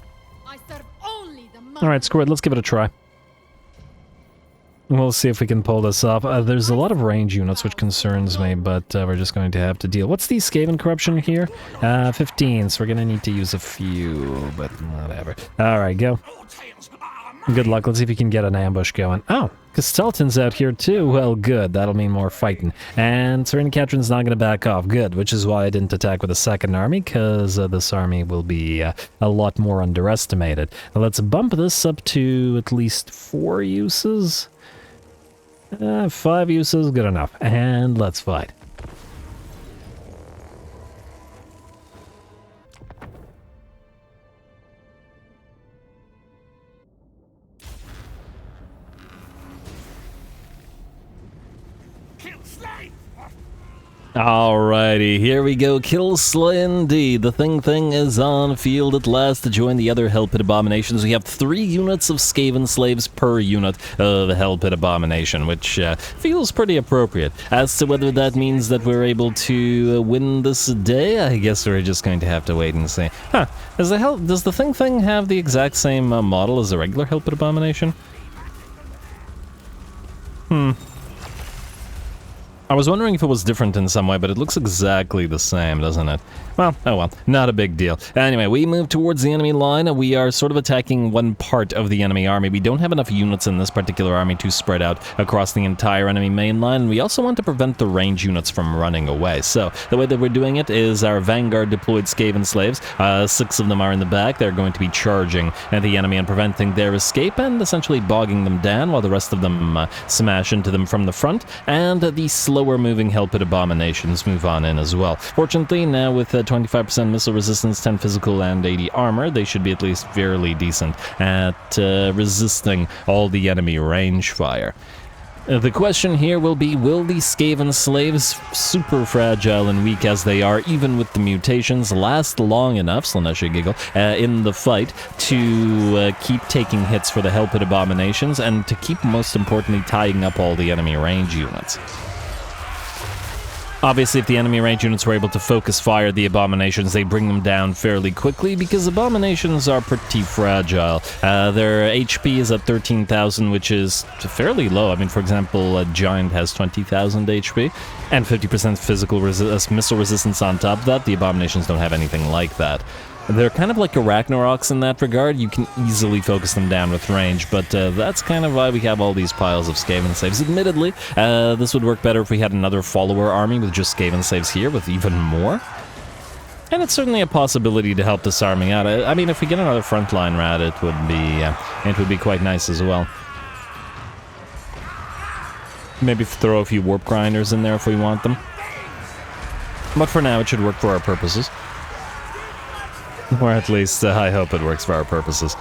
Alright, screw it, let's give it a try. We'll see if we can pull this off. There's a lot of range units, which concerns me, but we're just going to have to deal. What's the Skaven corruption here? 15, so we're going to need to use a few, but whatever. Alright, go. Good luck, let's see if we can get an ambush going. Oh, Skeleton's out here too. Well, good, that'll mean more fighting. And Tzarina Katarin's not going to back off. Good, which is why I didn't attack with a second army, because this army will be a lot more underestimated. Now, let's bump this up to at least 4 uses. 5 uses, good enough. And let's fight. Alrighty, here we go. Kill Slay indeed. The thing is on field at last to join the other Hell Pit Abominations. We have 3 units of Skaven slaves per unit of Hell Pit Abomination, which feels pretty appropriate. As to whether that means that we're able to win this day, I guess we're just going to have to wait and see. Huh, does the thing have the exact same model as a regular Hell Pit Abomination? I was wondering if it was different in some way, but it looks exactly the same, doesn't it? Well, oh well, not a big deal. Anyway, we move towards the enemy line. We are sort of attacking one part of the enemy army. We don't have enough units in this particular army to spread out across the entire enemy main line, and we also want to prevent the range units from running away. So, the way that we're doing it is our Vanguard deployed Skaven slaves. 6 of them are in the back. They're going to be charging at the enemy and preventing their escape and essentially bogging them down, while the rest of them smash into them from the front, and the slower moving Hell Pit Abominations move on in as well. Fortunately, now with 25% missile resistance, 10 physical, and 80 armor, they should be at least fairly decent at resisting all the enemy range fire. The question here will be, will these Skaven slaves, super fragile and weak as they are, even with the mutations, last long enough, Slaaneshi giggle, in the fight to keep taking hits for the Hell Pit Abominations and to keep, most importantly, tying up all the enemy range units? Obviously, if the enemy range units were able to focus fire the Abominations, they bring them down fairly quickly, because Abominations are pretty fragile. Their HP is at 13,000, which is fairly low. I mean, for example, a Giant has 20,000 HP, and 50% physical missile resistance on top of that. The Abominations don't have anything like that. They're kind of like Arachnaroks in that regard. You can easily focus them down with range, but that's kind of why we have all these piles of Skaven slaves. Admittedly, this would work better if we had another follower army with just Skaven slaves here with even more. And it's certainly a possibility to help this army out. I mean, if we get another frontline rat, it would be quite nice as well. Maybe throw a few warp grinders in there if we want them. But for now, it should work for our purposes. Or at least, I hope it works for our purposes.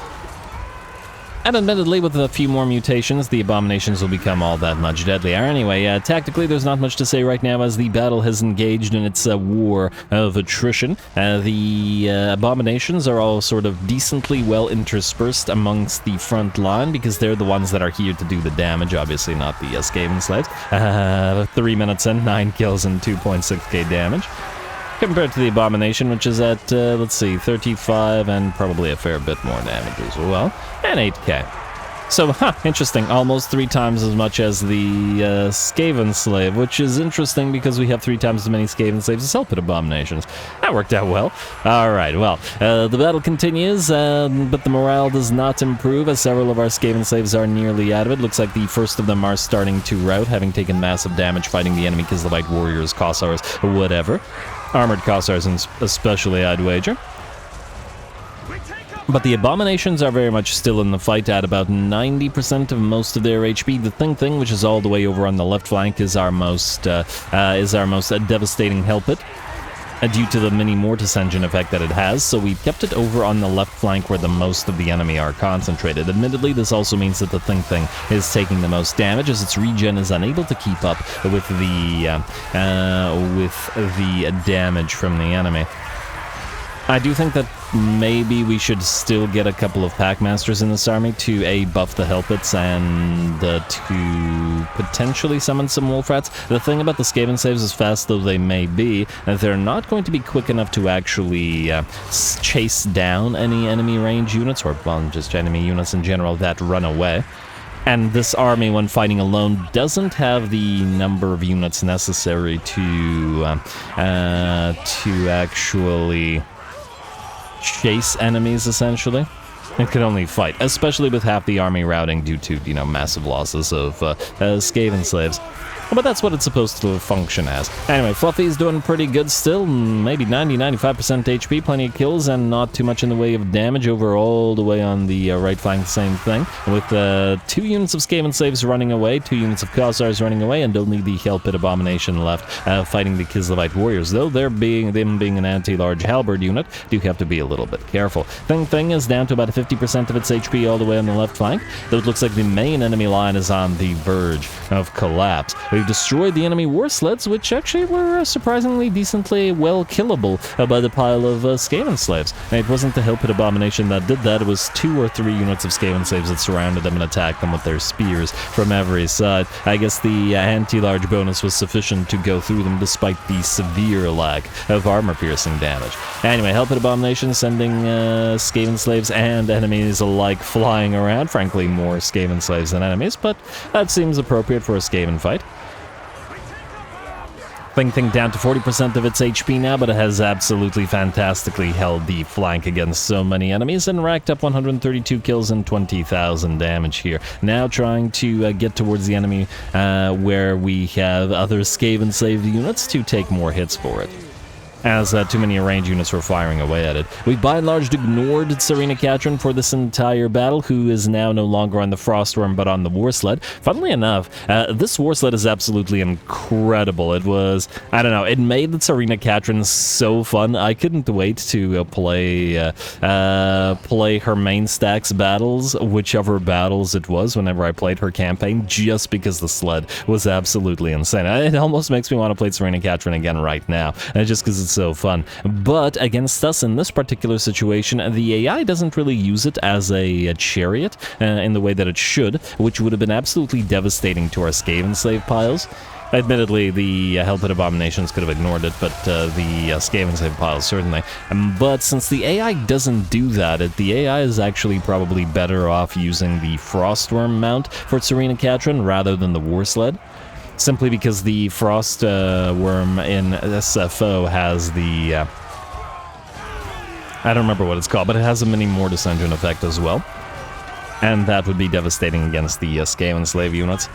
And admittedly, with a few more mutations, the abominations will become all that much deadlier. Anyway, tactically, there's not much to say right now as the battle has engaged in its war of attrition. The abominations are all sort of decently well interspersed amongst the front line because they're the ones that are here to do the damage, obviously not the Skaven slaves. 3 minutes in, 9 kills and 2.6k damage. Compared to the Abomination, which is at, let's see, 35 and probably a fair bit more damage as well, and 8k. So, interesting, almost 3 times as much as the Skaven slave, which is interesting because we have 3 times as many Skaven slaves as Helped Abominations. That worked out well. Alright, well, the battle continues, but the morale does not improve as several of our Skaven slaves are nearly out of it. Looks like the first of them are starting to rout, having taken massive damage fighting the enemy Kislevites, warriors, Kossars, whatever. Armored Kossars especially, I'd wager. But the Abominations are very much still in the fight at about 90% of most of their HP. The thing, which is all the way over on the left flank, is our most devastating Helpet. Due to the mini Mortis engine effect that it has, so we've kept it over on the left flank where the most of the enemy are concentrated. Admittedly, this also means that the thing is taking the most damage as its regen is unable to keep up with the damage from the enemy. I do think that maybe we should still get a couple of Packmasters in this army to buff the Helpets and to potentially summon some Wolf Rats. The thing about the Skaven slaves, as fast though they may be, they're not going to be quick enough to actually chase down any enemy range units, or well, just enemy units in general that run away. And this army, when fighting alone, doesn't have the number of units necessary to actually chase enemies, essentially. It can only fight, especially with half the army routing due to, massive losses of Skaven slaves. But that's what it's supposed to function as. Anyway, Fluffy's doing pretty good still, maybe 90-95% HP, plenty of kills, and not too much in the way of damage over all the way on the right flank, same thing, with 2 units of Skaven slaves running away, 2 units of Kossars running away, and only the Helpet Abomination left fighting the Kislevite warriors. Though them being an anti-large halberd unit, do have to be a little bit careful. Thing is down to about 50% of its HP all the way on the left flank, though it looks like the main enemy line is on the verge of collapse. We've destroyed the enemy war sleds, which actually were surprisingly decently well killable by the pile of Skaven slaves. And it wasn't the Helpet Abomination that did that, it was 2 or 3 units of Skaven slaves that surrounded them and attacked them with their spears from every side. I guess the anti-large bonus was sufficient to go through them despite the severe lack of armor-piercing damage. Anyway, Helpet Abomination sending Skaven slaves and enemies alike flying around. Frankly, more Skaven slaves than enemies, but that seems appropriate for a Skaven fight. Thing down to 40% of its HP now, but it has absolutely fantastically held the flank against so many enemies and racked up 132 kills and 20,000 damage here. Now trying to get towards the enemy where we have other Skaven slave units to take more hits for it, as too many range units were firing away at it. We've by and large ignored Tzarina Katarin for this entire battle, who is now no longer on the Frostworm but on the War Sled. Funnily enough, this War Sled is absolutely incredible. It was, I don't know, it made the Tzarina Katarin so fun. I couldn't wait to play her main stacks battles, whichever battles it was, whenever I played her campaign, just because the sled was absolutely insane. It almost makes me want to play Tzarina Katarin again right now, just because it's so fun. But against us in this particular situation, the AI doesn't really use it as a chariot in the way that it should, which would have been absolutely devastating to our Skaven slave piles. Admittedly, the Helpet Abominations could have ignored it, but the Skaven slave piles certainly. But since the AI doesn't do that, the AI is actually probably better off using the Frostworm mount for Tzarina Katarin rather than the War Sled. Simply because the Frostworm in SFO has I don't remember what it's called, but it has a mini Mortis engine effect as well. And that would be devastating against the Skaven slave units.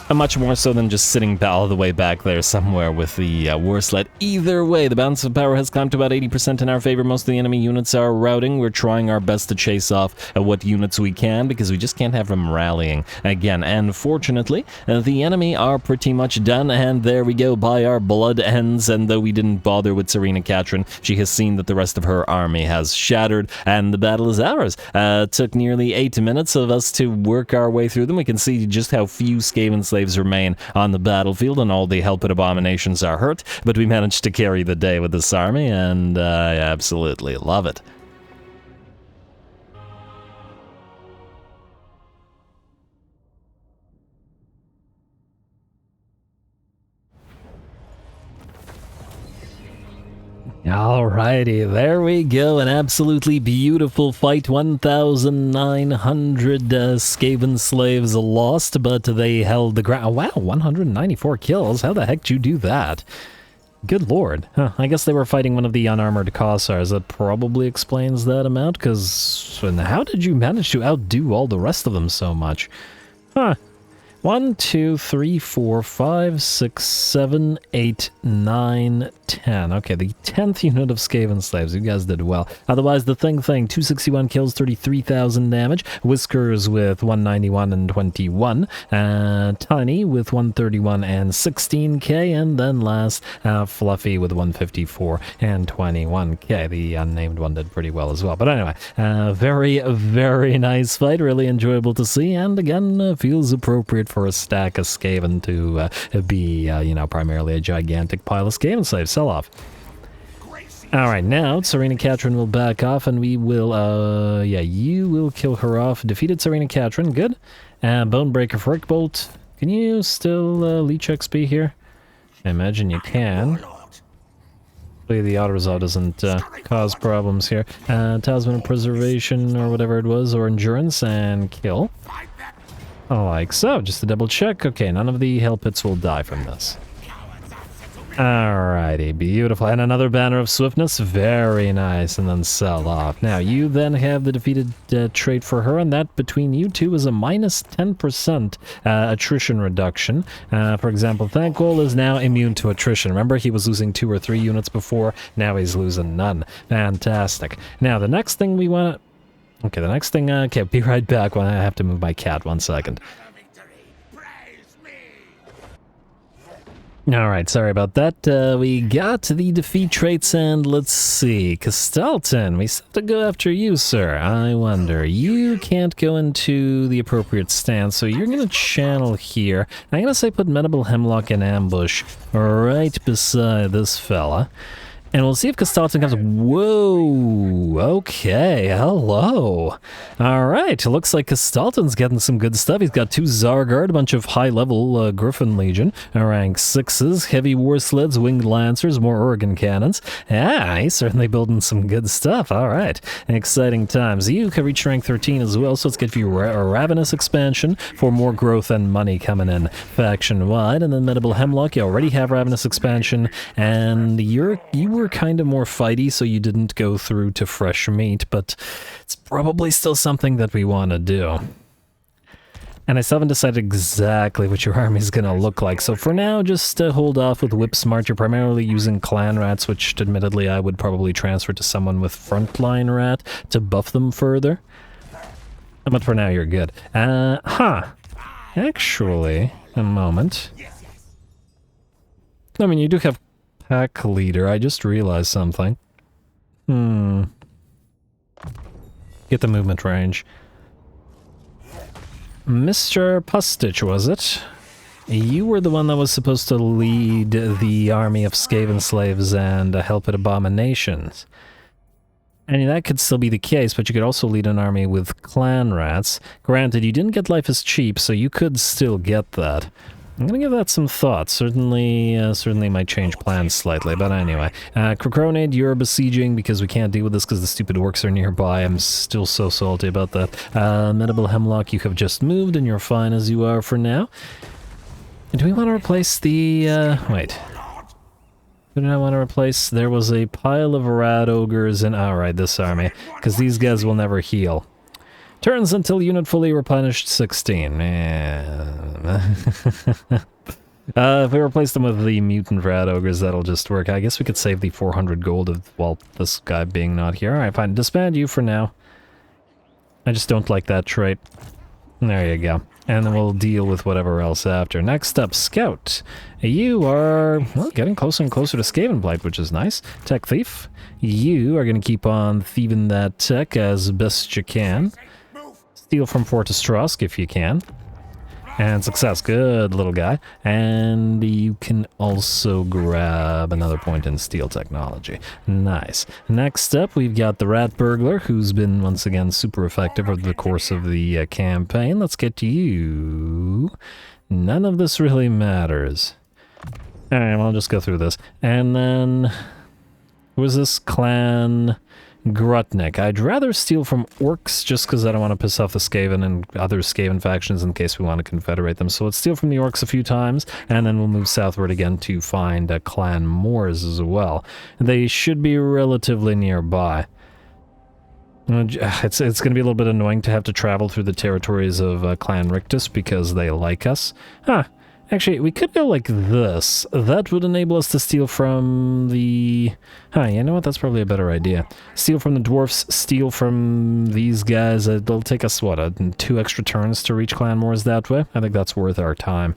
Much more so than just sitting all the way back there somewhere with the war sled. Either way, the balance of power has climbed to about 80% in our favor. Most of the enemy units are routing. We're trying our best to chase off what units we can, because we just can't have them rallying again. And fortunately, the enemy are pretty much done, and there we go. By our blood ends, and though we didn't bother with Tzarina Katarin, she has seen that the rest of her army has shattered, and the battle is ours. Took nearly 8 minutes of us to work our way through them. We can see just how few Skaven slaves remain on the battlefield, and all the helped abominations are hurt, but we managed to carry the day with this army, and I absolutely love it. Alrighty, there we go. An absolutely beautiful fight. 1,900 Skaven slaves lost, but they held the ground. Oh, wow, 194 kills. How the heck did you do that? Good lord. Huh, I guess they were fighting one of the unarmored Cossars. That probably explains that amount, because how did you manage to outdo all the rest of them so much? Huh. 1, 2, 3, 4, 5, 6, 7, 8, 9, 10. Okay, the 10th unit of Skaven slaves. You guys did well. Otherwise, the thing, 261 kills, 33,000 damage. Whiskers with 191 and 21. Tiny with 131 and 16k. And then last, Fluffy with 154 and 21k. The unnamed one did pretty well as well. But anyway, very, very nice fight. Really enjoyable to see. And again, feels appropriate for a stack of Skaven to be, primarily a gigantic pile of Skaven slaves. Sell off. Alright, now Tzarina Katarin will back off, and we will, you will kill her off. Defeated Tzarina Katarin, good. Bonebreaker Frick Bolt. Can you still leech XP here? I imagine you can. Hopefully the auto-resolve doesn't cause problems here. Talisman of Preservation, or whatever it was, or Endurance, and kill. Like so, just to double check. Okay, none of the hell pits will die from this. Alrighty, beautiful. And another banner of swiftness. Very nice. And then sell off. Now, you then have the defeated trait for her, and that between you two is a minus 10% attrition reduction. For example, THANQUOL is now immune to attrition. Remember, he was losing 2 or 3 units before. Now he's losing none. Fantastic. Now, the next thing we want to... Okay, the next thing... okay, be right back when I have to move my cat. 1 second. Alright, sorry about that. We got the defeat traits, and let's see. Castalton, we still have to go after you, sir. I wonder. You can't go into the appropriate stance, so you're going to channel here. I'm going to say put Medible Hemlock in ambush right beside this fella. And we'll see if Castalton comes... Whoa! Okay, hello. Alright, looks like Castalton's getting some good stuff. He's got 2 Zargard, a bunch of high-level Griffin Legion, rank 6s, heavy war sleds, winged lancers, more Oregon cannons. Yeah, he's certainly building some good stuff. Alright, exciting times. You can reach rank 13 as well, so let's get you a Ravenous expansion for more growth and money coming in faction-wide. And then Medible Hemlock, you already have Ravenous expansion, and you were kind of more fighty, so you didn't go through to fresh meat, but it's probably still something that we want to do. And I still haven't decided exactly what your army is going to look like, so for now, just hold off with Whip Smart. You're primarily using Clan Rats, which admittedly I would probably transfer to someone with Frontline Rat to buff them further. But for now, you're good. Actually, a moment. I mean, you do have Pack Leader. I just realized something. Get the movement range. Mr. Pustich, was it? You were the one that was supposed to lead the army of Skaven slaves and help at abominations. And that could still be the case, but you could also lead an army with Clan Rats. Granted, you didn't get Life is Cheap, so you could still get that. I'm gonna give that some thought. Certainly might change plans slightly, but anyway. Crocronid, you're besieging because we can't deal with this because the stupid orcs are nearby. I'm still so salty about that. Medible Hemlock, you have just moved and you're fine as you are for now. Do we want to replace the, wait. Who did I want to replace? There was a pile of rat ogres in... Alright, this army. Because these guys will never heal. Turns until unit fully replenished 16. If we replace them with the mutant rat ogres, that'll just work. I guess we could save the 400 gold of, well, this guy being not here. Alright, fine. Disband you for now. I just don't like that trait. There you go. And then we'll deal with whatever else after. Next up, Scout. You are, well, getting closer and closer to Skaven Blight, which is nice. Tech Thief. You are going to keep on thieving that tech as best you can. Steal from Fortress Trosk if you can. And success. Good little guy. And you can also grab another point in steel technology. Nice. Next up, we've got the Rat Burglar, who's been, once again, super effective over the course of the campaign. Let's get to you. None of this really matters. Alright, well, I'll just go through this. And then... who was this? Clan... Grutnik. I'd rather steal from orcs just because I don't want to piss off the Skaven and other Skaven factions in case we want to confederate them. So let's steal from the orcs a few times, and then we'll move southward again to find Clan Moors as well. They should be relatively nearby. It's going to be a little bit annoying to have to travel through the territories of Clan Rictus because they like us. Huh. Actually, we could go like this. That would enable us to steal from the... Huh, you know what? That's probably a better idea. Steal from the dwarfs, steal from these guys. It'll take us, what, 2 extra turns to reach Clan Moors that way? I think that's worth our time.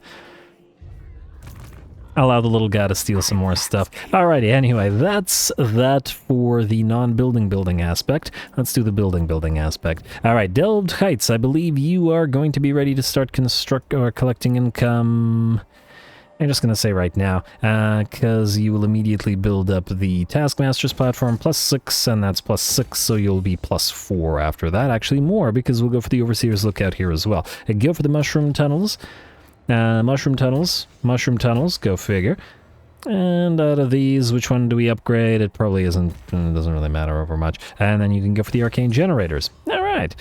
Allow the little guy to steal some more stuff. Alrighty, anyway, that's that for the non-building aspect. Let's do the building aspect. Alright, Delved Heights, I believe you are going to be ready to start collecting income. I'm just going to say right now, because you will immediately build up the Taskmaster's platform, +6, and that's +6, so you'll be +4 after that. Actually more, because we'll go for the Overseer's Lookout here as well. Go for the Mushroom Tunnels. Mushroom tunnels, go figure. And out of these, which one do we upgrade? It probably isn't, it doesn't really matter over much. And then you can go for the arcane generators. Alright,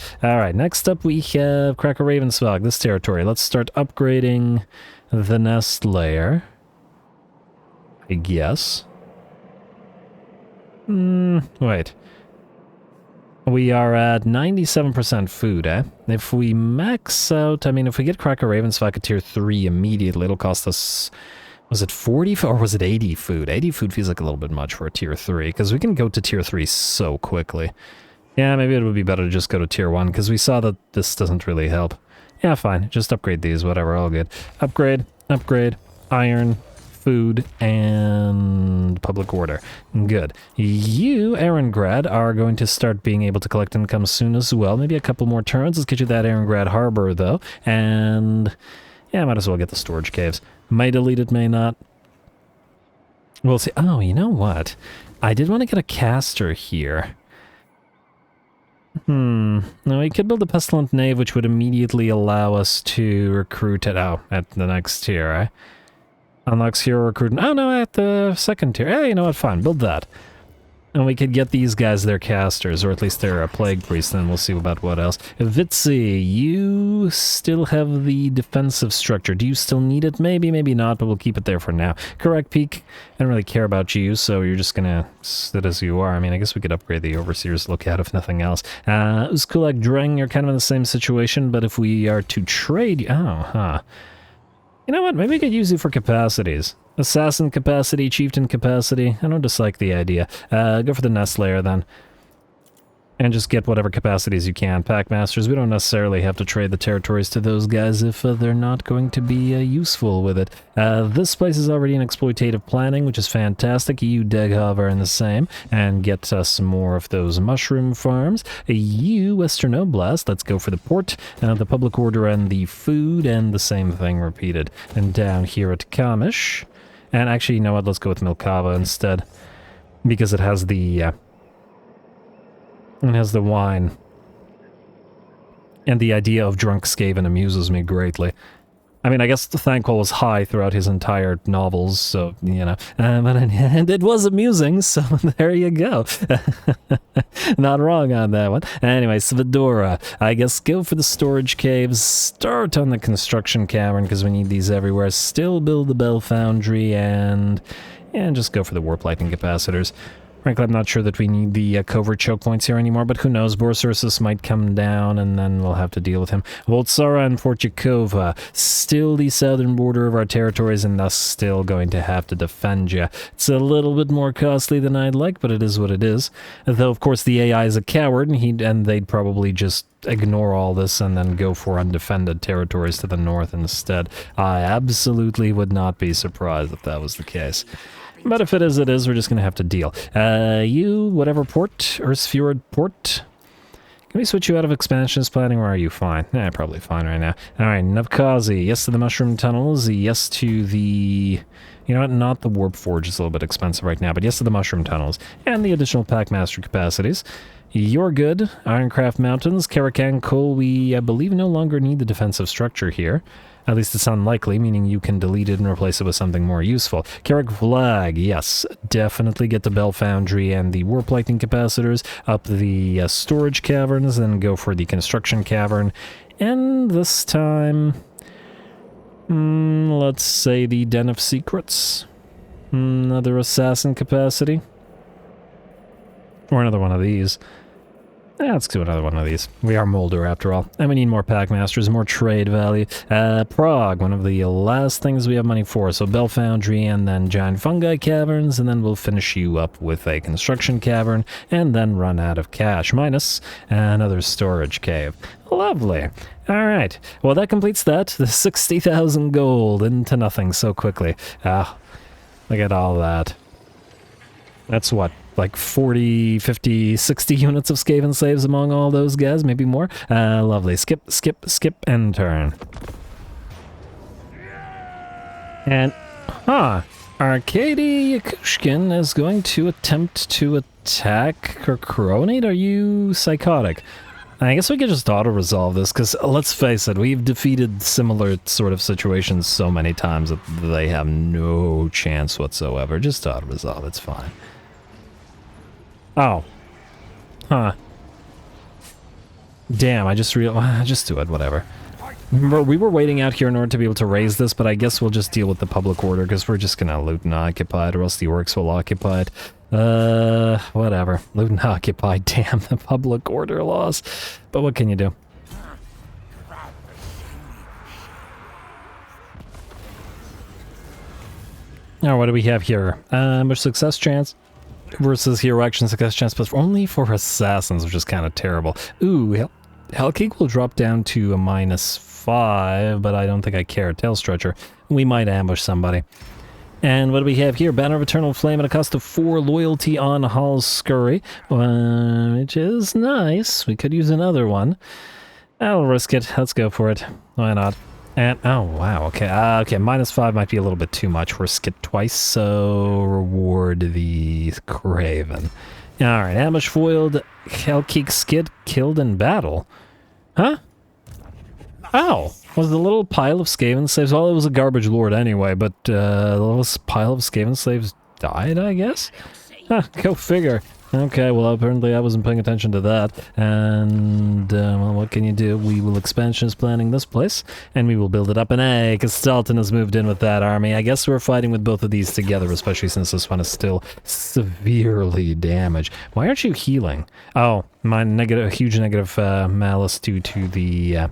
next up we have Kraka Ravnsvake, this territory. Let's start upgrading the nest layer. I guess. Wait. We are at 97% food, eh? If we max out, I mean, if we get Kraka Ravnsvake at tier 3 immediately, it'll cost us, was it 40 or was it 80 food? 80 food feels like a little bit much for a tier 3, because we can go to tier 3 so quickly. Yeah, maybe it would be better to just go to tier 1, because we saw that this doesn't really help. Yeah, fine, just upgrade these, whatever, all good. Upgrade, iron, food, and public order. Good. You, Erengrad, are going to start being able to collect income soon as well. Maybe a couple more turns. Let's get you that Erengrad Harbor, though. And, yeah, might as well get the storage caves. May delete it, may not. We'll see. Oh, you know what? I did want to get a caster here. No, we could build a Pestilent Knave, which would immediately allow us to recruit at the next tier, eh? Unlocks hero recruiting. Oh no, at the second tier. Hey, you know what? Fine, build that. And we could get these guys their casters, or at least their plague priest, and then we'll see about what else. Vitzi, you still have the defensive structure. Do you still need it? Maybe, maybe not, but we'll keep it there for now. Correct Peak, I don't really care about you, so you're just gonna sit as you are. I mean, I guess we could upgrade the Overseer's Lookout if nothing else. Uskulak Dreng, you're kind of in the same situation, but if we are to trade... Oh, huh. You know what? Maybe we could use you for capacities. Assassin capacity, chieftain capacity. I don't dislike the idea. Go for the nest layer then. And just get whatever capacities you can. Packmasters, we don't necessarily have to trade the territories to those guys if they're not going to be useful with it. This place is already in exploitative planning, which is fantastic. You, Deghav, are in the same. And get us more of those mushroom farms. You, Western Oblast, let's go for the port, the public order, and the food, and the same thing repeated. And down here at Kamish. And actually, you know what? Let's go with Milkava instead. Because it has the... It has the wine. And the idea of drunk Skaven amuses me greatly. I mean, I guess the THANQUOL was high throughout his entire novels, so, you know. And it was amusing, so there you go. Not wrong on that one. Anyway, Svedora. I guess go for the storage caves. Start on the construction cavern, because we need these everywhere. Still build the Bell Foundry, and... And just go for the Warp Lightning Capacitors. Frankly, I'm not sure that we need the covert choke points here anymore, but who knows? Borsursus might come down, and then we'll have to deal with him. Voltsara and Fort Jakova, still the southern border of our territories, and thus still going to have to defend you. It's a little bit more costly than I'd like, but it is what it is. Though, of course, the AI is a coward, and they'd probably just ignore all this and then go for undefended territories to the north instead. I absolutely would not be surprised if that was the case. But if it is, it is. We're just going to have to deal. You, whatever port, Earthsfjord port. Can we switch you out of expansionist planning, or are you fine? Probably fine right now. Alright, Navkazi. Yes to the mushroom tunnels. Yes to the... You know what? Not the warp forge. It's a little bit expensive right now, but yes to the mushroom tunnels. And the additional packmaster capacities. You're good. Ironcraft Mountains. Karakan Coal. We, I believe, no longer need the defensive structure here. At least it's unlikely, meaning you can delete it and replace it with something more useful. Carrick Flag, yes. Definitely get the Bell Foundry and the Warp Lightning Capacitors, up the storage caverns, then go for the construction cavern. And this time, let's say the Den of Secrets. Another assassin capacity. Or another one of these. Let's do another one of these. We are Moulder, after all. And we need more Packmasters, more trade value. Prague, one of the last things we have money for. So Bell Foundry, and then Giant Fungi Caverns, and then we'll finish you up with a Construction Cavern, and then run out of cash. Minus another Storage Cave. Lovely. Alright. Well, that completes that. The 60,000 gold into nothing so quickly. Look at all that. That's what? Like 40, 50, 60 units of Skaven slaves among all those guys, maybe more. Lovely. Skip, and turn. And, Arkady Yakushkin is going to attempt to attack Coronate. Are you psychotic? I guess we could just auto-resolve this, because let's face it, we've defeated similar sort of situations so many times that they have no chance whatsoever. Just auto-resolve, it's fine. Oh. Damn, I just realized... Just do it, whatever. Remember, we were waiting out here in order to be able to raise this, but I guess we'll just deal with the public order, because we're just gonna loot and occupy it, or else the orcs will occupy it. Whatever. Loot and occupy, damn the public order laws. But what can you do? Now, what do we have here? Much success chance versus hero action success chance, but only for assassins, which is kind of terrible. Ooh, Hellcake will drop down to a -5, but I don't think I care. Tail Stretcher. We might ambush somebody. And what do we have here? Banner of Eternal Flame at a cost of 4, loyalty on Hall's Scurry, which is nice. We could use another one. I'll risk it. Let's go for it. Why not? And, oh, wow, okay. Okay, -5 might be a little bit too much. Risk it twice, so reward the Craven. Alright, ambush foiled, Hellkeek Skid killed in battle. Huh? Oh, was the little pile of Skaven slaves... Well, it was a garbage lord anyway, but the little pile of Skaven slaves died, I guess? Huh, go figure. Okay, well, apparently I wasn't paying attention to that. And, well, what can you do? We will expansionist planning this place, and we will build it up. And hey, Castalton has moved in with that army. I guess we're fighting with both of these together, especially since this one is still severely damaged. Why aren't you healing? Oh, my huge negative malice due to the...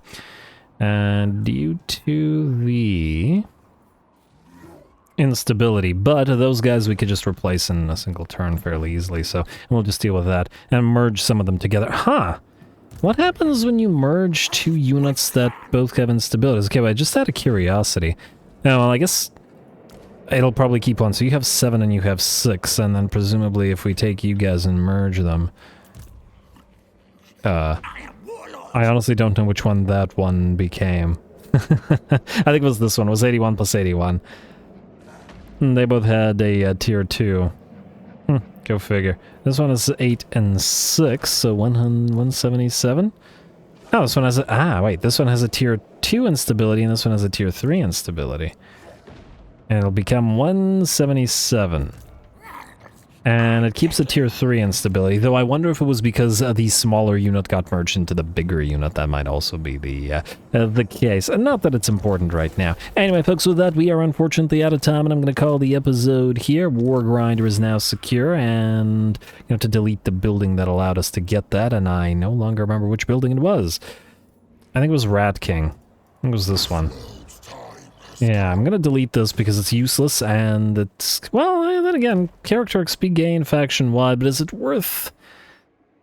instability, but those guys we could just replace in a single turn fairly easily, so we'll just deal with that and merge some of them together. Huh! What happens when you merge 2 units that both have instabilities? Okay, but just out of curiosity. Now, well, I guess it'll probably keep on. So you have 7 and you have 6, and then presumably if we take you guys and merge them... I honestly don't know which one that one became. I think it was this one. It was 81 plus 81. They both had a tier 2. Go figure. This one is 8 and 6, so 177? Oh, this one has a... wait, this one has a tier 2 instability, and this one has a tier 3 instability. And it'll become 177. And it keeps a tier 3 instability, though I wonder if it was because the smaller unit got merged into the bigger unit. That might also be the case. And not that it's important right now. Anyway, folks, with that, we are unfortunately out of time, and I'm going to call the episode here. War Grinder is now secure, and to delete the building that allowed us to get that, and I no longer remember which building it was. I think it was Rat King. I think it was this one. Yeah, I'm gonna delete this because it's useless, and it's, well, then again, character XP gain faction-wide, but is it worth...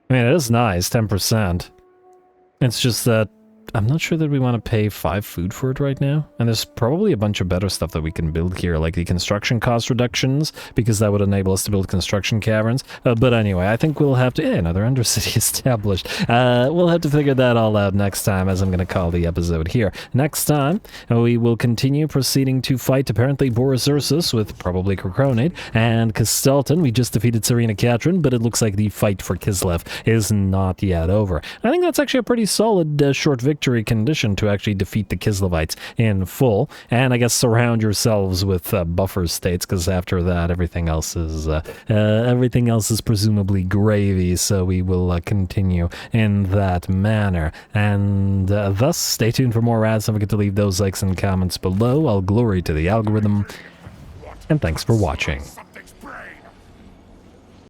I mean, it is nice, 10%. It's just that I'm not sure that we want to pay 5 food for it right now, and there's probably a bunch of better stuff that we can build here, like the construction cost reductions, because that would enable us to build construction caverns. But anyway, I think we'll have to... another Undercity established. We'll have to figure that all out next time, as I'm going to call the episode here. Next time, we will continue proceeding to fight, apparently, Boris Ursus with probably Krokronid, and Kastelton. We just defeated Tzarina Katarin, but it looks like the fight for Kislev is not yet over. I think that's actually a pretty solid short victory condition to actually defeat the Kislevites in full, and I guess surround yourselves with buffer states, because after that everything else is presumably gravy. So we will continue in that manner, and thus stay tuned for more ads. Don't forget to leave those likes and comments below. All glory to the algorithm, and thanks for watching.